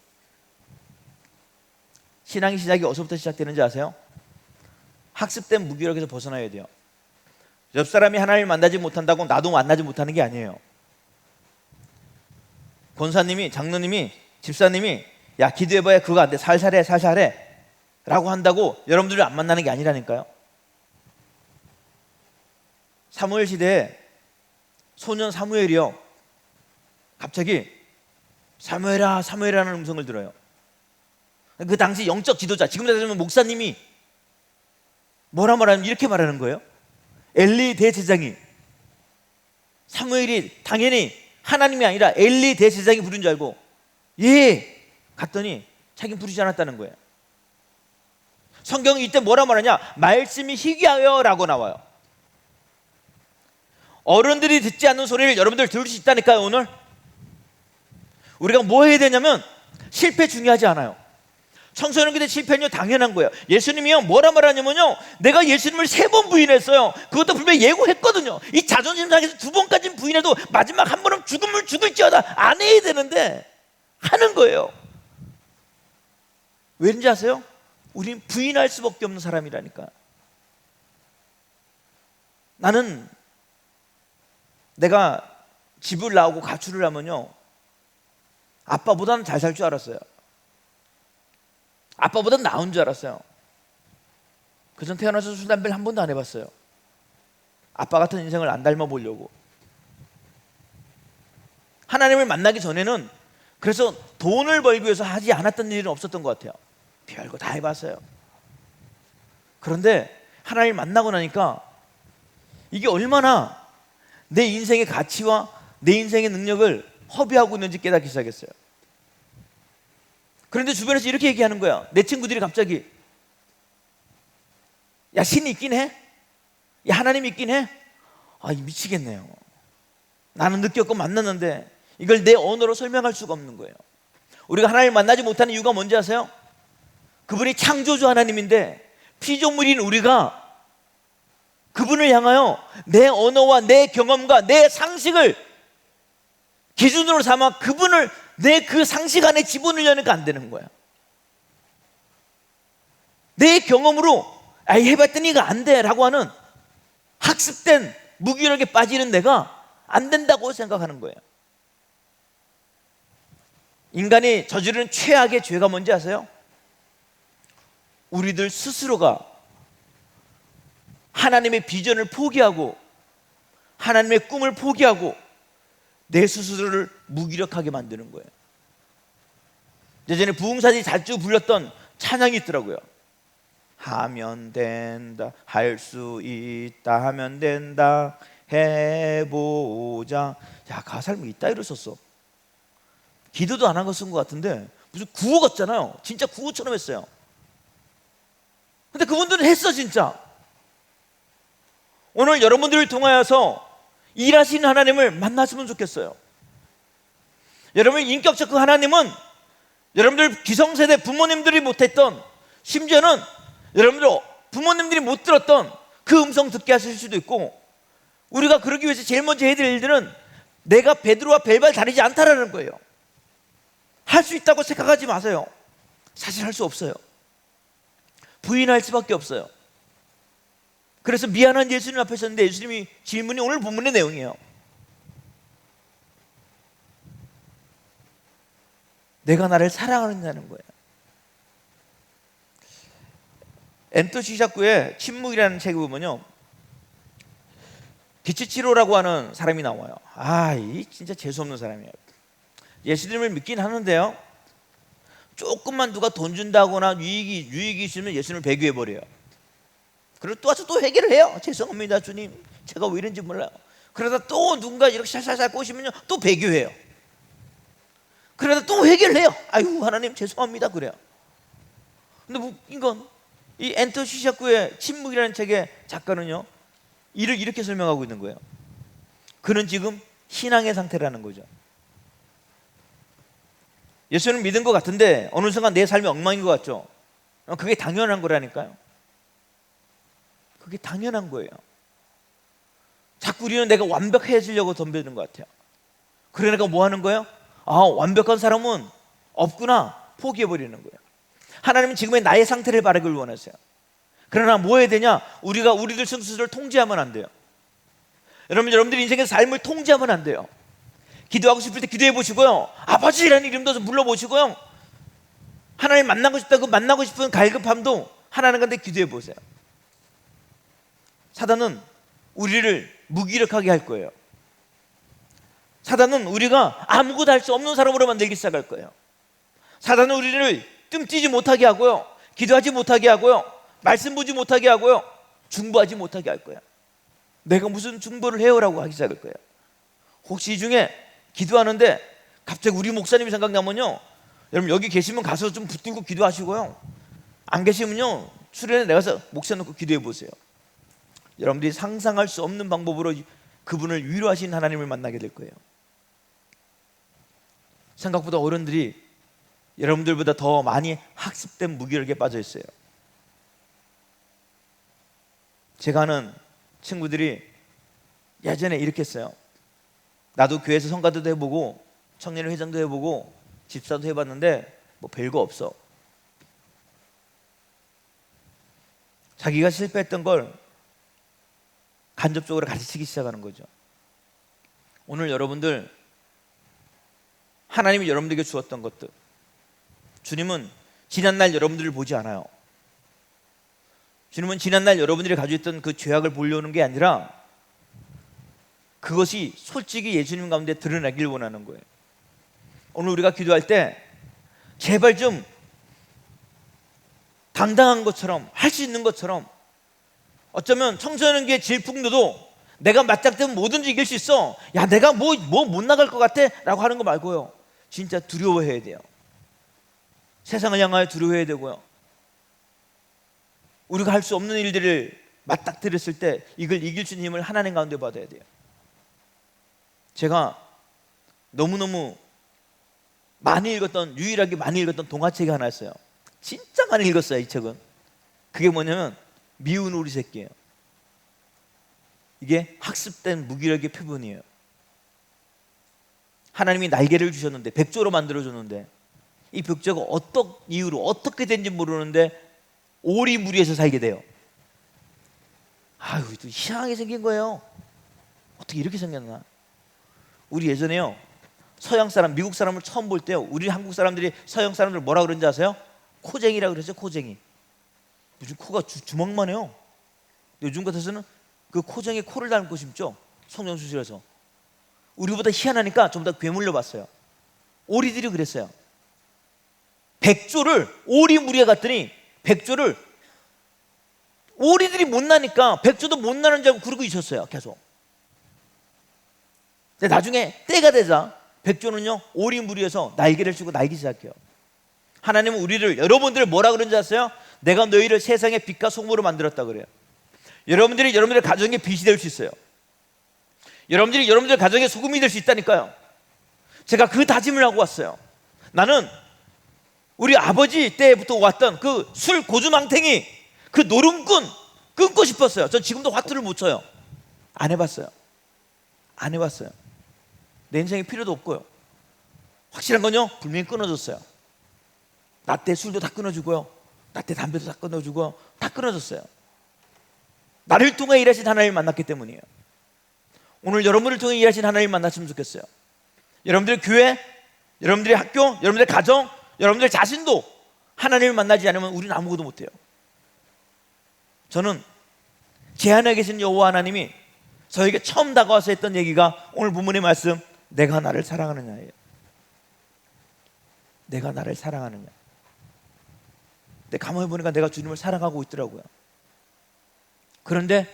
신앙의 시작이 어디서부터 시작되는지 아세요? 학습된 무기력에서 벗어나야 돼요. 옆 사람이 하나님을 만나지 못한다고 나도 만나지 못하는 게 아니에요. 권사님이, 장로님이, 집사님이 야 기도해봐야 그거 안 돼, 살살해 라고 한다고 여러분들이 안 만나는 게 아니라니까요. 사무엘 시대에 소년 사무엘이요 갑자기 사무엘아 사무엘이라는 음성을 들어요. 그 당시 영적 지도자, 지금 따지면 목사님이 뭐라 말하면 이렇게 말하는 거예요. 엘리 대제사장이 사무엘이 당연히 하나님이 아니라 엘리 대제사장이 부른 줄 알고 예 갔더니 자기는 부르지 않았다는 거예요. 성경이 이때 뭐라 말하냐, 말씀이 희귀하여 라고 나와요. 어른들이 듣지 않는 소리를 여러분들 들을 수 있다니까요. 오늘 우리가 뭐 해야 되냐면 실패 중요하지 않아요. 청소년기 때 실패는요 당연한 거예요. 예수님이요 뭐라 말하냐면요 내가 예수님을 3번 부인했어요. 그것도 분명히 예고했거든요. 이 자존심 상해서 2번까지는 부인해도 마지막 한 번은 죽음을 죽을지어다 안 해야 되는데 하는 거예요. 왠지 아세요? 우린 부인할 수밖에 없는 사람이라니까. 나는 내가 집을 나오고 가출을 하면요 아빠보다는 잘 살 줄 알았어요. 아빠보다 나은 줄 알았어요. 그전 태어나서 술 담배를 한 번도 안 해봤어요. 아빠 같은 인생을 안 닮아 보려고. 하나님을 만나기 전에는 그래서 돈을 벌기 위해서 하지 않았던 일은 없었던 것 같아요. 별거 다 해봤어요. 그런데 하나님을 만나고 나니까 이게 얼마나 내 인생의 가치와 내 인생의 능력을 허비하고 있는지 깨닫기 시작했어요. 그런데 주변에서 이렇게 얘기하는 거야. 내 친구들이 갑자기 야 신이 있긴 해? 야 하나님이 있긴 해? 아 미치겠네요. 나는 느꼈고 만났는데 이걸 내 언어로 설명할 수가 없는 거예요. 우리가 하나님을 만나지 못하는 이유가 뭔지 아세요? 그분이 창조주 하나님인데 피조물인 우리가 그분을 향하여 내 언어와 내 경험과 내 상식을 기준으로 삼아 그분을 내 그 상식 안에 집어넣으려니까 안 되는 거야. 내 경험으로 해봤더니 이거 안 돼 라고 하는 학습된 무기력에 빠지는 내가 안 된다고 생각하는 거예요. 인간이 저지르는 최악의 죄가 뭔지 아세요? 우리들 스스로가 하나님의 비전을 포기하고 하나님의 꿈을 포기하고 내 스스로를 무기력하게 만드는 거예요. 예전에 부흥사들이 자주 불렀던 찬양이 있더라고요. 하면 된다, 할 수 있다, 하면 된다, 해보자. 야 가사를 뭐 이따위로 썼어. 기도도 안 한 거 쓴 것 같은데 무슨 구호 같잖아요. 진짜 구호처럼 했어요. 근데 그분들은 했어 진짜. 오늘 여러분들을 통하여서 일하시는 하나님을 만났으면 좋겠어요. 여러분 인격적 그 하나님은 여러분들 기성세대 부모님들이 못했던, 심지어는 여러분들 부모님들이 못 들었던 그 음성 듣게 하실 수도 있고, 우리가 그러기 위해서 제일 먼저 해야 될 일들은 내가 베드로와 별반 다르지 않다라는 거예요. 할 수 있다고 생각하지 마세요. 사실 할 수 없어요. 부인할 수밖에 없어요. 그래서 미안한 예수님 앞에 섰는데 예수님이 질문이 오늘 본문의 내용이에요. 내가 나를 사랑하느냐는 거예요. 엔토 시샤쿠의 침묵이라는 책을 보면요, 기치치로라고 하는 사람이 나와요. 이 진짜 재수없는 사람이에요. 예수님을 믿긴 하는데요, 조금만 누가 돈 준다거나 유익이 있으면 예수님을 배교해 버려요. 그리고 또 와서 또 회개를 해요. 죄송합니다 주님, 제가 왜 이런지 몰라요. 그러다 또 누군가 이렇게 샬샬샬 꼬시면요, 또 배교해요. 그러다 또 회개를 해요. 아유 하나님 죄송합니다 그래요. 근데 웃긴 건 이 엔토 시샤쿠의 침묵이라는 책의 작가는요, 이를 이렇게 설명하고 있는 거예요. 그는 지금 신앙의 상태라는 거죠. 예수를 믿은 것 같은데 어느 순간 내 삶이 엉망인 것 같죠. 그게 당연한 거라니까요. 그게 당연한 거예요. 자꾸 우리는 내가 완벽해지려고 덤비는 것 같아요. 그러니까 뭐 하는 거예요? 완벽한 사람은 없구나, 포기해버리는 거예요. 하나님은 지금의 나의 상태를 바라길 원하세요. 그러나 뭐 해야 되냐? 우리가 우리들 스스로를 통제하면 안 돼요. 여러분들이 인생의 삶을 통제하면 안 돼요. 기도하고 싶을 때 기도해 보시고요, 아버지라는 이름도 불러보시고요, 하나님 만나고 싶다, 그 만나고 싶은 갈급함도 하나님 가운데 기도해 보세요. 사단은 우리를 무기력하게 할 거예요. 사단은 우리가 아무것도 할 수 없는 사람으로 만들기 시작할 거예요. 사단은 우리를 뜸뛰지 못하게 하고요, 기도하지 못하게 하고요, 말씀 보지 못하게 하고요, 중보하지 못하게 할 거예요. 내가 무슨 중보를 해요라고 하기 시작할 거예요. 혹시 이 중에 기도하는데 갑자기 우리 목사님이 생각나면요, 여러분 여기 계시면 가서 좀 붙들고 기도하시고요, 안 계시면요 수련회 내가서 목사 놓고 기도해 보세요. 여러분들이 상상할 수 없는 방법으로 그분을 위로하신 하나님을 만나게 될 거예요. 생각보다 어른들이 여러분들보다 더 많이 학습된 무기력에 빠져 있어요. 제가 아는 친구들이 예전에 이렇게 했어요. 나도 교회에서 성가대도 해보고 청년회 회장도 해보고 집사도 해봤는데 뭐 별거 없어. 자기가 실패했던 걸 간접적으로 가르치기 시작하는 거죠. 오늘 여러분들, 하나님이 여러분들에게 주었던 것들, 주님은 지난날 여러분들을 보지 않아요. 주님은 지난날 여러분들이 가지고 있던 그 죄악을 보려는 게 아니라 그것이 솔직히 예수님 가운데 드러나길 원하는 거예요. 오늘 우리가 기도할 때 제발 좀 당당한 것처럼, 할 수 있는 것처럼, 어쩌면 청소년기의 질풍노도 내가 맞닥뜨면 뭐든지 이길 수 있어, 야 내가 뭐 못 나갈 것 같아 라고 하는 거 말고요, 진짜 두려워해야 돼요. 세상을 향하여 두려워해야 되고요, 우리가 할 수 없는 일들을 맞닥뜨렸을 때 이걸 이길 수 있는 힘을 하나님 가운데 받아야 돼요. 제가 너무너무 많이 읽었던, 유일하게 많이 읽었던 동화책이 하나 있어요. 진짜 많이 읽었어요. 이 책은. 그게 뭐냐면 미운 오리 새끼예요. 이게 학습된 무기력의 표본이에요. 하나님이 날개를 주셨는데, 백조로 만들어줬는데, 이 백조가 어떤 이유로 어떻게 된지 모르는데 오리 무리에서 살게 돼요. 또 희한하게 생긴 거예요. 어떻게 이렇게 생겼나. 우리 예전에요, 서양 사람, 미국 사람을 처음 볼 때요, 우리 한국 사람들이 서양 사람들 뭐라 그런지 아세요? 코쟁이라고 그랬어요. 코쟁이. 요즘 코가 주먹만 해요. 요즘 같아서는 그 코쟁이 코를 닮고 싶죠, 성형수술해서. 우리보다 희한하니까 좀 더 괴물로 봤어요. 오리들이 그랬어요. 백조를 오리 무리에 갔더니 백조를 오리들이 못 나니까 백조도 못 나는 줄 알고 그러고 있었어요. 계속. 근데 나중에 때가 되자 백조는요 오리 무리에서 날개를 주고 날기 시작해요. 하나님은 우리를, 여러분들을 뭐라 그런지 아세요? 내가 너희를 세상의 빛과 소금으로 만들었다 그래요. 여러분들이 여러분들의 가정의 빛이 될 수 있어요. 여러분들이 여러분들 가정의 소금이 될 수 있다니까요. 제가 그 다짐을 하고 왔어요. 나는 우리 아버지 때부터 왔던 그 술 고주망탱이, 그 노름꾼 끊고 싶었어요. 전 지금도 화투를 못 쳐요. 안 해봤어요. 안 해봤어요. 내 인생에 필요도 없고요. 확실한 건요, 분명히 끊어졌어요. 나 때 술도 다 끊어주고요, 나 때 담배도 다 끊어주고요, 다 끊어졌어요. 나를 통해 일하신 하나님을 만났기 때문이에요. 오늘 여러분을 통해 일하신 하나님을 만났으면 좋겠어요. 여러분들의 교회, 여러분들의 학교, 여러분들의 가정, 여러분들 자신도 하나님을 만나지 않으면 우리는 아무것도 못해요. 저는 제 안에 계신 여호와 하나님이 저에게 처음 다가와서 했던 얘기가 오늘 본문의 말씀, 내가 나를 사랑하느냐예요. 내가 나를 사랑하느냐. 근데 가만히 보니까 내가 주님을 사랑하고 있더라고요. 그런데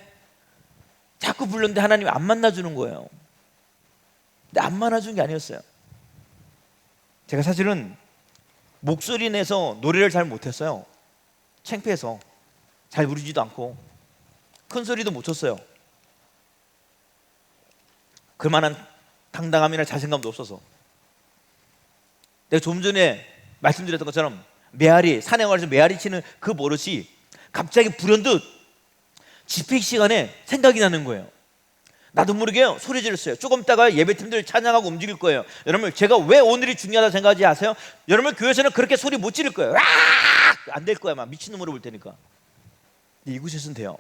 자꾸 불렀는데 하나님이 안 만나주는 거예요. 근데 안 만나주는 게 아니었어요. 제가 사실은 목소리 내서 노래를 잘 못했어요. 창피해서 잘 부르지도 않고 큰 소리도 못 쳤어요. 그만한 당당함이나 자신감도 없어서. 내가 좀 전에 말씀드렸던 것처럼 메아리, 산행하면서 메아리 치는 그 버릇이 갑자기 불현듯 집회 시간에 생각이 나는 거예요. 나도 모르게 소리 질렀어요. 조금 있다가 예배팀들 찬양하고 움직일 거예요. 여러분, 제가 왜 오늘이 중요하다 생각하지 아세요? 여러분, 교회에서는 그렇게 소리 못 지를 거예요. 안 될 거야. 막 미친놈으로 볼 테니까. 근데 이곳에서는 돼요.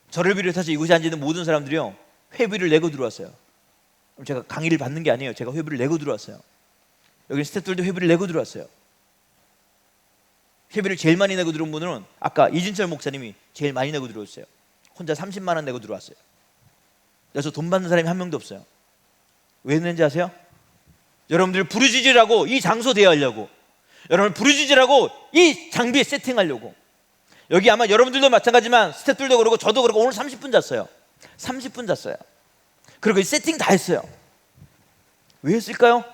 저를 비롯해서 이곳에 앉아있는 모든 사람들이요, 회비를 내고 들어왔어요. 제가 강의를 받는 게 아니에요. 제가 회비를 내고 들어왔어요. 여기 스태프들도 회비를 내고 들어왔어요. 회비를 제일 많이 내고 들어온 분은 아까 이진철 목사님이 제일 많이 내고 들어왔어요. 혼자 30만 원 내고 들어왔어요. 그래서 돈 받는 사람이 한 명도 없어요. 왜 냈는지 아세요? 여러분들 부르짖으라고, 이 장소 대여하려고, 여러분 부르짖으라고 이 장비 세팅하려고. 여기 아마 여러분들도 마찬가지지만 스태프들도 그러고 저도 그러고 오늘 30분 잤어요. 30분 잤어요. 그리고 이 세팅 다 했어요. 왜 했을까요?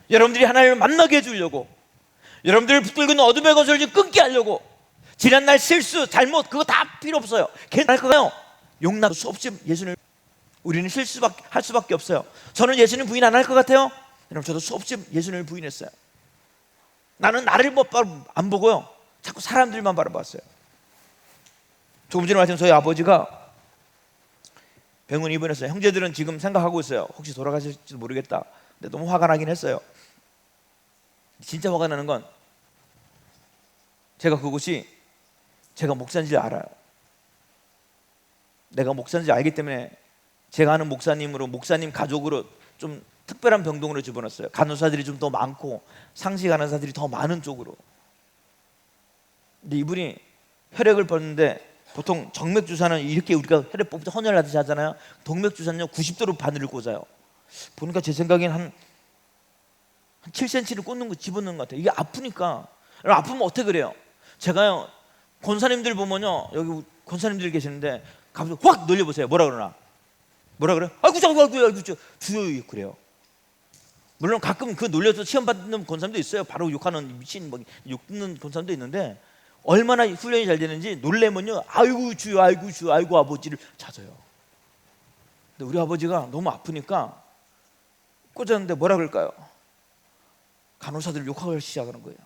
여러분들이 하나님을 만나게 해주려고, 여러분들을 붙들고 어둠의 거슬을 끊게 하려고. 지난날 실수, 잘못, 그거 다 필요 없어요. 괜찮을까요? 용납 수 없이 예수님을, 우리는 할 수밖에 없어요. 저는 예수님 부인 안 할 것 같아요? 여러분, 저도 수없이 예수님을 부인했어요. 나는 나를 안 보고요, 자꾸 사람들만 바라봤어요. 조금 전에 말씀, 저희 아버지가 병원 입원했어요. 형제들은 지금 생각하고 있어요. 혹시 돌아가실지도 모르겠다. 근데 너무 화가 나긴 했어요. 진짜 화가 나는 건, 제가 그곳이 제가 목사인 줄 알아요. 내가 목사인 줄 알기 때문에 제가 아는 목사님으로, 목사님 가족으로 좀 특별한 병동으로 집어넣었어요. 간호사들이 좀 더 많고 상시 간호사들이 더 많은 쪽으로. 근데 이분이 혈액을 뽑는데, 보통 정맥 주사는 이렇게 우리가 혈액 뽑을 때 헌혈하듯이 하잖아요. 동맥 주사는요 90도로 바늘을 꽂아요. 보니까 제 생각엔 한 7cm를 집어넣는 것 같아요. 이게 아프니까. 아프면 어떻게 그래요? 제가요, 권사님들 보면요, 여기 권사님들 계시는데 가서 확 놀려보세요. 뭐라 그러나? 뭐라 그래요? 아이고 주여, 그래요. 물론 가끔 그 놀려서 시험 받는 권사님도 있어요. 바로 욕하는 미친 욕 듣는 권사님도 있는데, 얼마나 훈련이 잘 되는지 놀래면요, 아이고 주여, 아이고 아버지를 찾아요. 근데 우리 아버지가 너무 아프니까 꽂았는데 뭐라 그럴까요? 간호사들 욕하기 시작하는 거예요.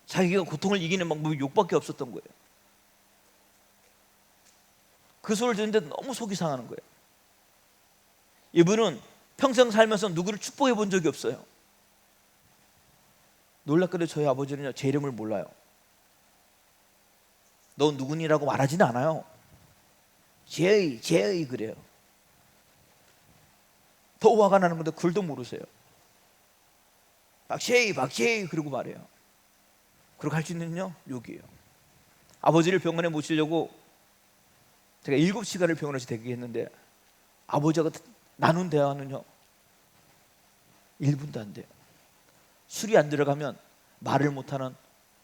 자기가 고통을 이기는 방법이 욕밖에 없었던 거예요. 그 소리를 듣는데 너무 속이 상하는 거예요. 이분은 평생 살면서 누구를 축복해 본 적이 없어요. 놀랍게도 저희 아버지는요, 제 이름을 몰라요. 너 누구니라고 말하지는 않아요. 제이 그래요. 더 화가 나는 건데 글도 모르세요. 박제이 그러고 말해요. 그렇게 할 수 있는요, 여기에요. 아버지를 병원에 모시려고 제가 7시간을 병원에서 대기했는데, 아버지가 나눈 대화는요 1분도 안 돼요. 술이 안 들어가면 말을 못하는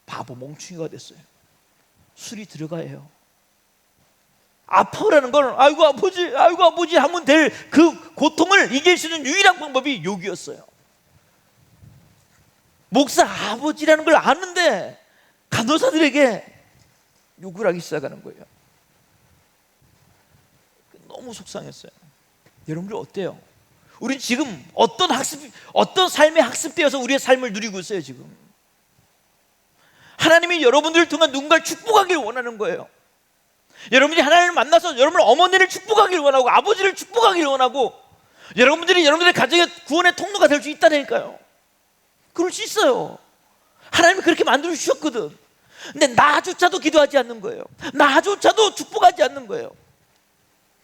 바보 멍충이가 됐어요. 술이 들어가야 해요. 아파라는 걸 아이고 아버지 하면 될 그 고통을 이길 수 있는 유일한 방법이 욕이었어요. 목사 아버지라는 걸 아는데 간호사들에게 욕을 하기 시작하는 거예요. 너무 속상했어요. 여러분들 어때요? 우리 지금 어떤 삶의 학습되어서 우리의 삶을 누리고 있어요. 지금 하나님이 여러분들을 통한 누군가를 축복하길 원하는 거예요. 여러분이 하나님을 만나서 여러분 어머니를 축복하길 원하고, 아버지를 축복하길 원하고, 여러분들이 여러분들의 가정의 구원의 통로가 될 수 있다니까요. 그럴 수 있어요. 하나님이 그렇게 만들어 주셨거든. 근데 나조차도 기도하지 않는 거예요. 나조차도 축복하지 않는 거예요.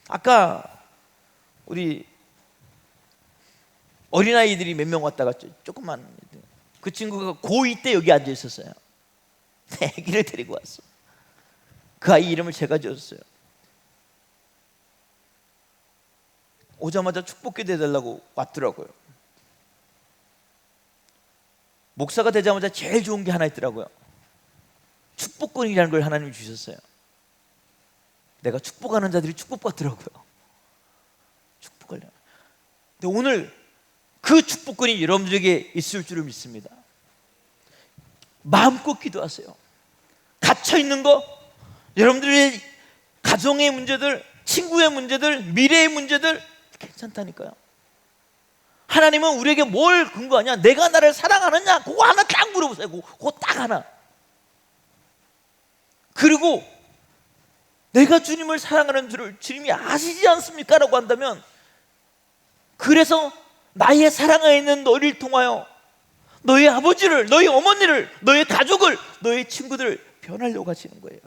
아까 우리 어린아이들이 몇 명 왔다 갔죠. 조금만. 그 친구가 고2 때 여기 앉아 있었어요. 애기를 데리고 왔어. 그 아이 이름을 제가 지었어요. 오자마자 축복기도 해달라고 왔더라고요. 목사가 되자마자 제일 좋은 게 하나 있더라고요. 축복권이라는 걸 하나님이 주셨어요. 내가 축복하는 자들이 축복받더라고요. 축복을. 근데 오늘 그 축복권이 여러분들에게 있을 줄을 믿습니다. 마음껏 기도하세요. 갇혀있는 거, 여러분들의 가정의 문제들, 친구의 문제들, 미래의 문제들 괜찮다니까요. 하나님은 우리에게 뭘 근거하냐? 내가 나를 사랑하느냐? 그거 하나 딱 물어보세요. 그거 딱 하나. 그리고 내가 주님을 사랑하는 줄을 주님이 아시지 않습니까? 라고 한다면, 그래서 나의 사랑에 있는 너를 통하여 너의 아버지를, 너의 어머니를, 너의 가족을, 너의 친구들을 변하려고 하시는 거예요.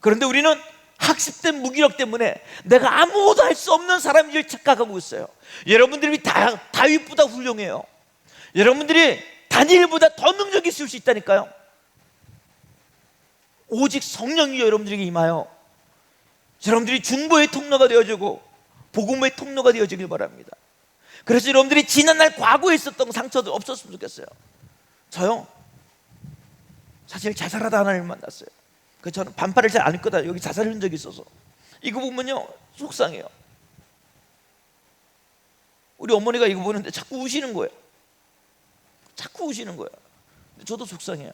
그런데 우리는 학습된 무기력 때문에 내가 아무것도 할 수 없는 사람인 줄 착각하고 있어요. 여러분들이 다윗보다 훌륭해요. 여러분들이 다니엘보다 더 능력이 있을 수 있다니까요. 오직 성령이 여러분들에게 임하여 여러분들이 중보의 통로가 되어지고 복음의 통로가 되어지길 바랍니다. 그래서 여러분들이 지난날 과거에 있었던 상처도 없었으면 좋겠어요. 저요, 사실 자살하다 하나님을 만났어요. 그래서 저는 반팔을 잘 안 입고 다 여기 자살 흔적이 있어서 이거 보면요 속상해요. 우리 어머니가 이거 보는데 자꾸 우시는 거예요. 자꾸 우시는 거예요. 저도 속상해요.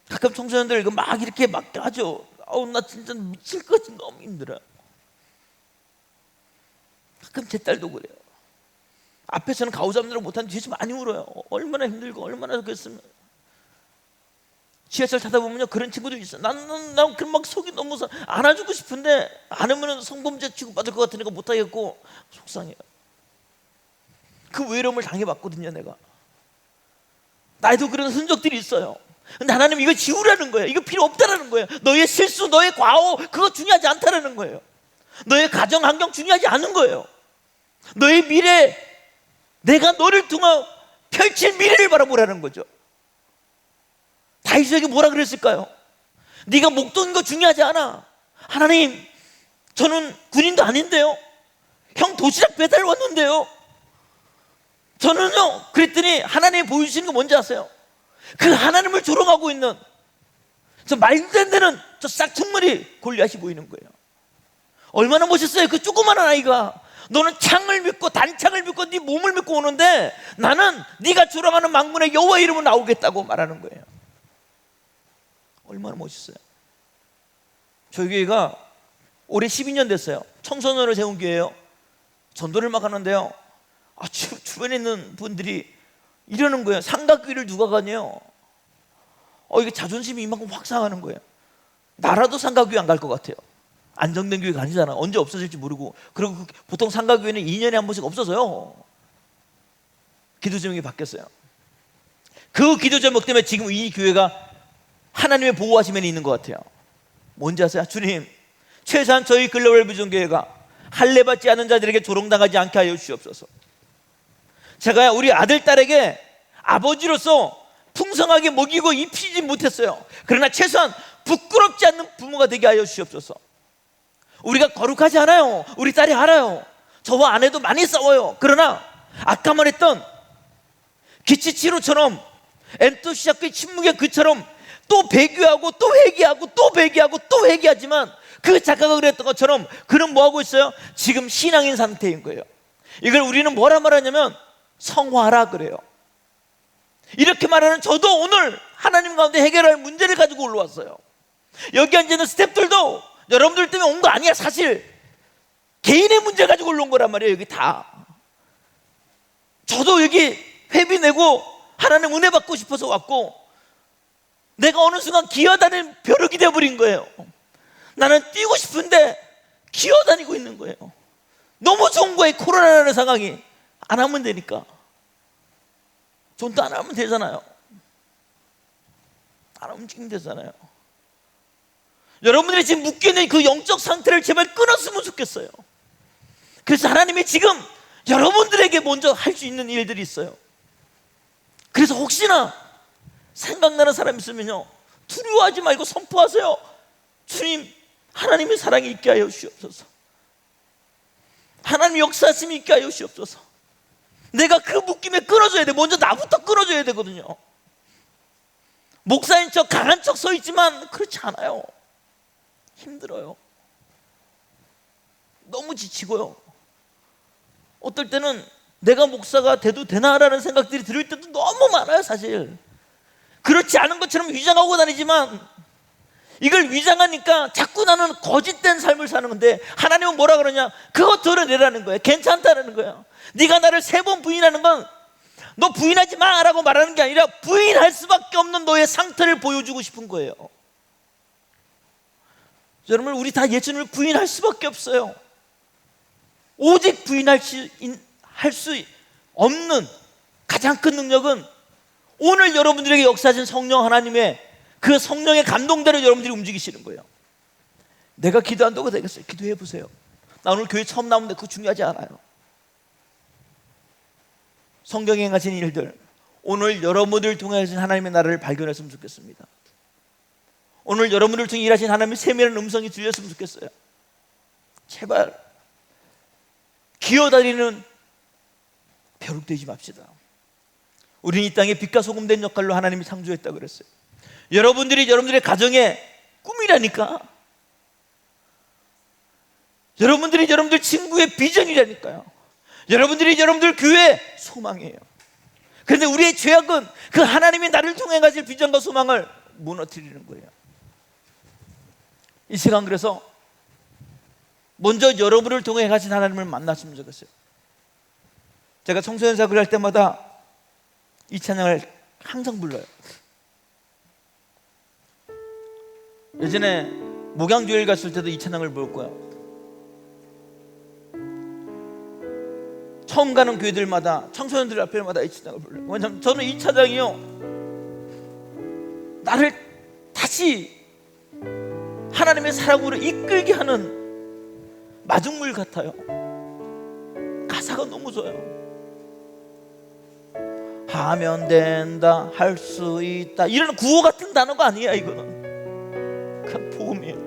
가끔 청소년들 이거 막 이렇게 막 하죠. 나 진짜 미칠 것 같이 너무 힘들어요. 가끔 제 딸도 그래요. 앞에서는 가오잡느라 못하는데 뒤에서 많이 울어요. 얼마나 힘들고 얼마나 그랬으면. 지하철 타다 보면요 그런 친구들 있어요. 나는 막 속이 너무 안아주고 싶은데 안으면 성범죄 취급받을 것 같으니까 못하겠고 속상해요. 그 외로움을 당해봤거든요. 내가 나에도 그런 흔적들이 있어요. 근데 하나님 이거 지우라는 거예요. 이거 필요 없다라는 거예요. 너의 실수, 너의 과오 그거 중요하지 않다라는 거예요. 너의 가정 환경 중요하지 않은 거예요. 너의 미래, 내가 너를 통해 펼칠 미래를 바라보라는 거죠. 다윗에게 뭐라 그랬을까요? 네가 목동인 거 중요하지 않아. 하나님, 저는 군인도 아닌데요. 형 도시락 배달 왔는데요. 저는요, 그랬더니 하나님이 보여주시는 게 뭔지 아세요? 그 하나님을 조롱하고 있는 저 말도 안 되는 저 싹퉁머리 골리앗이 보이는 거예요. 얼마나 멋있어요. 그 조그마한 아이가 너는 창을 믿고 단창을 믿고 네 몸을 믿고 오는데 나는 네가 조롱하는 망군의 여호와 이름으로 나오겠다고 말하는 거예요. 얼마나 멋있어요. 저희 교회가 올해 12년 됐어요. 청소년을 세운 교회예요. 전도를 막 하는데요, 주변에 있는 분들이 이러는 거예요. 삼각교회를 누가 가냐요? 이게 자존심이 이만큼 확 상하는 거예요. 나라도 삼각교회 안 갈 것 같아요. 안정된 교회가 아니잖아. 언제 없어질지 모르고. 그리고 보통 삼각교회는 2년에 한 번씩 없어져요. 기도 제목이 바뀌었어요. 그 기도 제목 때문에 지금 이 교회가 하나님의 보호하심에 있는 것 같아요. 뭔지 아세요? 주님, 최소한 저희 글로벌 비전교회가 할례받지 않은 자들에게 조롱당하지 않게 하여 주시옵소서. 제가 우리 아들, 딸에게 아버지로서 풍성하게 먹이고 입히지 못했어요. 그러나 최소한 부끄럽지 않는 부모가 되게 하여 주시옵소서. 우리가 거룩하지 않아요. 우리 딸이 알아요. 저와 아내도 많이 싸워요. 그러나 아까 말했던 기치치루처럼 엔토시아크의 침묵의 그처럼 또 배교하고 또 회개하고 또 배교하고 또 회개하지만 그 작가가 그랬던 것처럼 그는 뭐하고 있어요? 지금 신앙인 상태인 거예요. 이걸 우리는 뭐라 말하냐면 성화라 그래요. 이렇게 말하는 저도 오늘 하나님 가운데 해결할 문제를 가지고 올라왔어요. 여기 앉아있는 스태프들도 여러분들 때문에 온 거 아니야. 사실 개인의 문제 가지고 올라온 거란 말이에요. 여기 다. 저도 여기 회비 내고 하나님 은혜 받고 싶어서 왔고, 내가 어느 순간 기어다니는 벼룩이 되어버린 거예요. 나는 뛰고 싶은데 기어다니고 있는 거예요. 너무 좋은 거예요. 코로나라는 상황이. 안 하면 되니까. 전도 안 하면 되잖아요. 안 움직이면 되잖아요. 여러분들이 지금 묶여있는 그 영적 상태를 제발 끊었으면 좋겠어요. 그래서 하나님이 지금 여러분들에게 먼저 할 수 있는 일들이 있어요. 그래서 혹시나 생각나는 사람 있으면요, 두려워하지 말고 선포하세요. 주님, 하나님의 사랑이 있게 하여 주옵소서. 하나님의 역사심이 있게 하여 주옵소서. 내가 그 묶임에 끊어줘야 돼. 먼저 나부터 끊어줘야 되거든요. 목사인 척 강한 척 서 있지만 그렇지 않아요. 힘들어요. 너무 지치고요. 어떨 때는 내가 목사가 돼도 되나라는 생각들이 들을 때도 너무 많아요. 사실 그렇지 않은 것처럼 위장하고 다니지만 이걸 위장하니까 자꾸 나는 거짓된 삶을 사는 건데, 하나님은 뭐라 그러냐? 그거 드러내라는 거예요. 괜찮다라는 거예요. 네가 나를 3번 부인하는 건 너 부인하지 마라고 말하는 게 아니라 부인할 수밖에 없는 너의 상태를 보여주고 싶은 거예요. 여러분, 우리 다 예수님을 부인할 수밖에 없어요. 오직 부인할 수 없는 가장 큰 능력은 오늘 여러분들에게 역사하신 성령 하나님의 그 성령의 감동대로 여러분들이 움직이시는 거예요. 내가 기도한다고 되겠어요? 기도해 보세요. 나 오늘 교회 처음 나오는데 그거 중요하지 않아요. 성경에 행하신 일들, 오늘 여러분들을 통해 하신 하나님의 나라를 발견했으면 좋겠습니다. 오늘 여러분을 통해 일하신 하나님의 세밀한 음성이 들렸으면 좋겠어요. 제발 기어다니는 벼룩 되지 맙시다. 우리는 이 땅에 빛과 소금 된 역할로 하나님이 창조했다고 그랬어요. 여러분들이 여러분들의 가정의 꿈이라니까. 여러분들이 여러분들 친구의 비전이라니까요. 여러분들이 여러분들 교회의 소망이에요. 그런데 우리의 죄악은 그 하나님이 나를 통해 가질 비전과 소망을 무너뜨리는 거예요. 이 시간 그래서 먼저 여러분을 통해 가신 하나님을 만났으면 좋겠어요. 제가 청소년 사역을 할 때마다 이 찬양을 항상 불러요. 예전에 목양교회를 갔을 때도 이 찬양을 부를 거야. 처음 가는 교회들마다 청소년들 앞에마다 이 찬양을 불러요. 왜냐하면 저는 이 찬양이요, 나를 다시 하나님의 사랑으로 이끌게 하는 마중물 같아요. 가사가 너무 좋아요. 하면 된다, 할 수 있다, 이런 구호 같은 단어가 아니야. 이거는 그냥 복음이에요.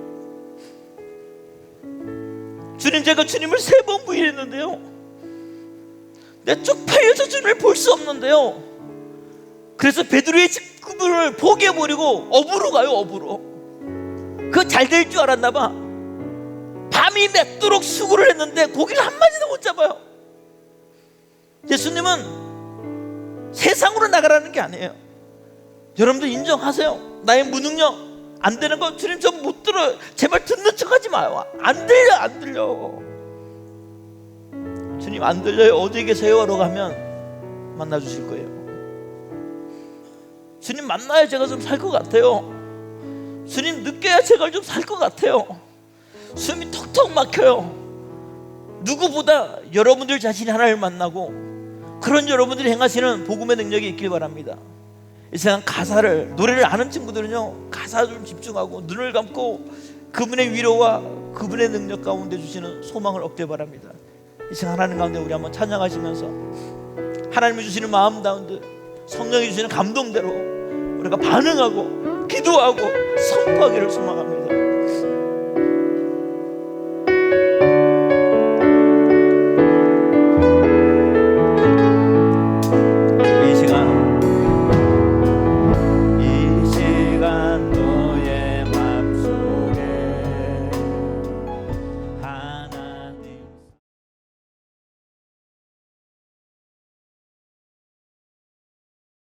주님, 제가 주님을 3번 부인했는데요, 내가 쪽팔려서 주님을 볼 수 없는데요, 그래서 베드로의 직분을 포기해버리고 업으로 가요. 업으로. 그거 잘 될 줄 알았나 봐. 밤이 맺도록 수고를 했는데 고기를 한 마리도 못 잡아요. 예수님은 세상으로 나가라는 게 아니에요. 여러분들 인정하세요. 나의 무능력 안 되는 거 주님 저 못 들어요. 제발 듣는 척 하지 마요. 안 들려, 안 들려. 주님 안 들려요. 어디 계세요? 라고 하면 만나 주실 거예요. 주님 만나야 제가 좀 살 것 같아요. 주님 느껴야 제가 좀 살 것 같아요. 숨이 턱턱 막혀요. 누구보다 여러분들 자신이 하나님을 만나고 그런 여러분들이 행하시는 복음의 능력이 있길 바랍니다. 이 시간 가사를, 노래를 아는 친구들은요, 가사 좀 집중하고 눈을 감고 그분의 위로와 그분의 능력 가운데 주시는 소망을 얻길 바랍니다. 이 시간 하나님 가운데 우리 한번 찬양하시면서 하나님이 주시는 마음 가운데 성령이 주시는 감동대로 우리가 반응하고 기도하고 선포하기를 소망합니다.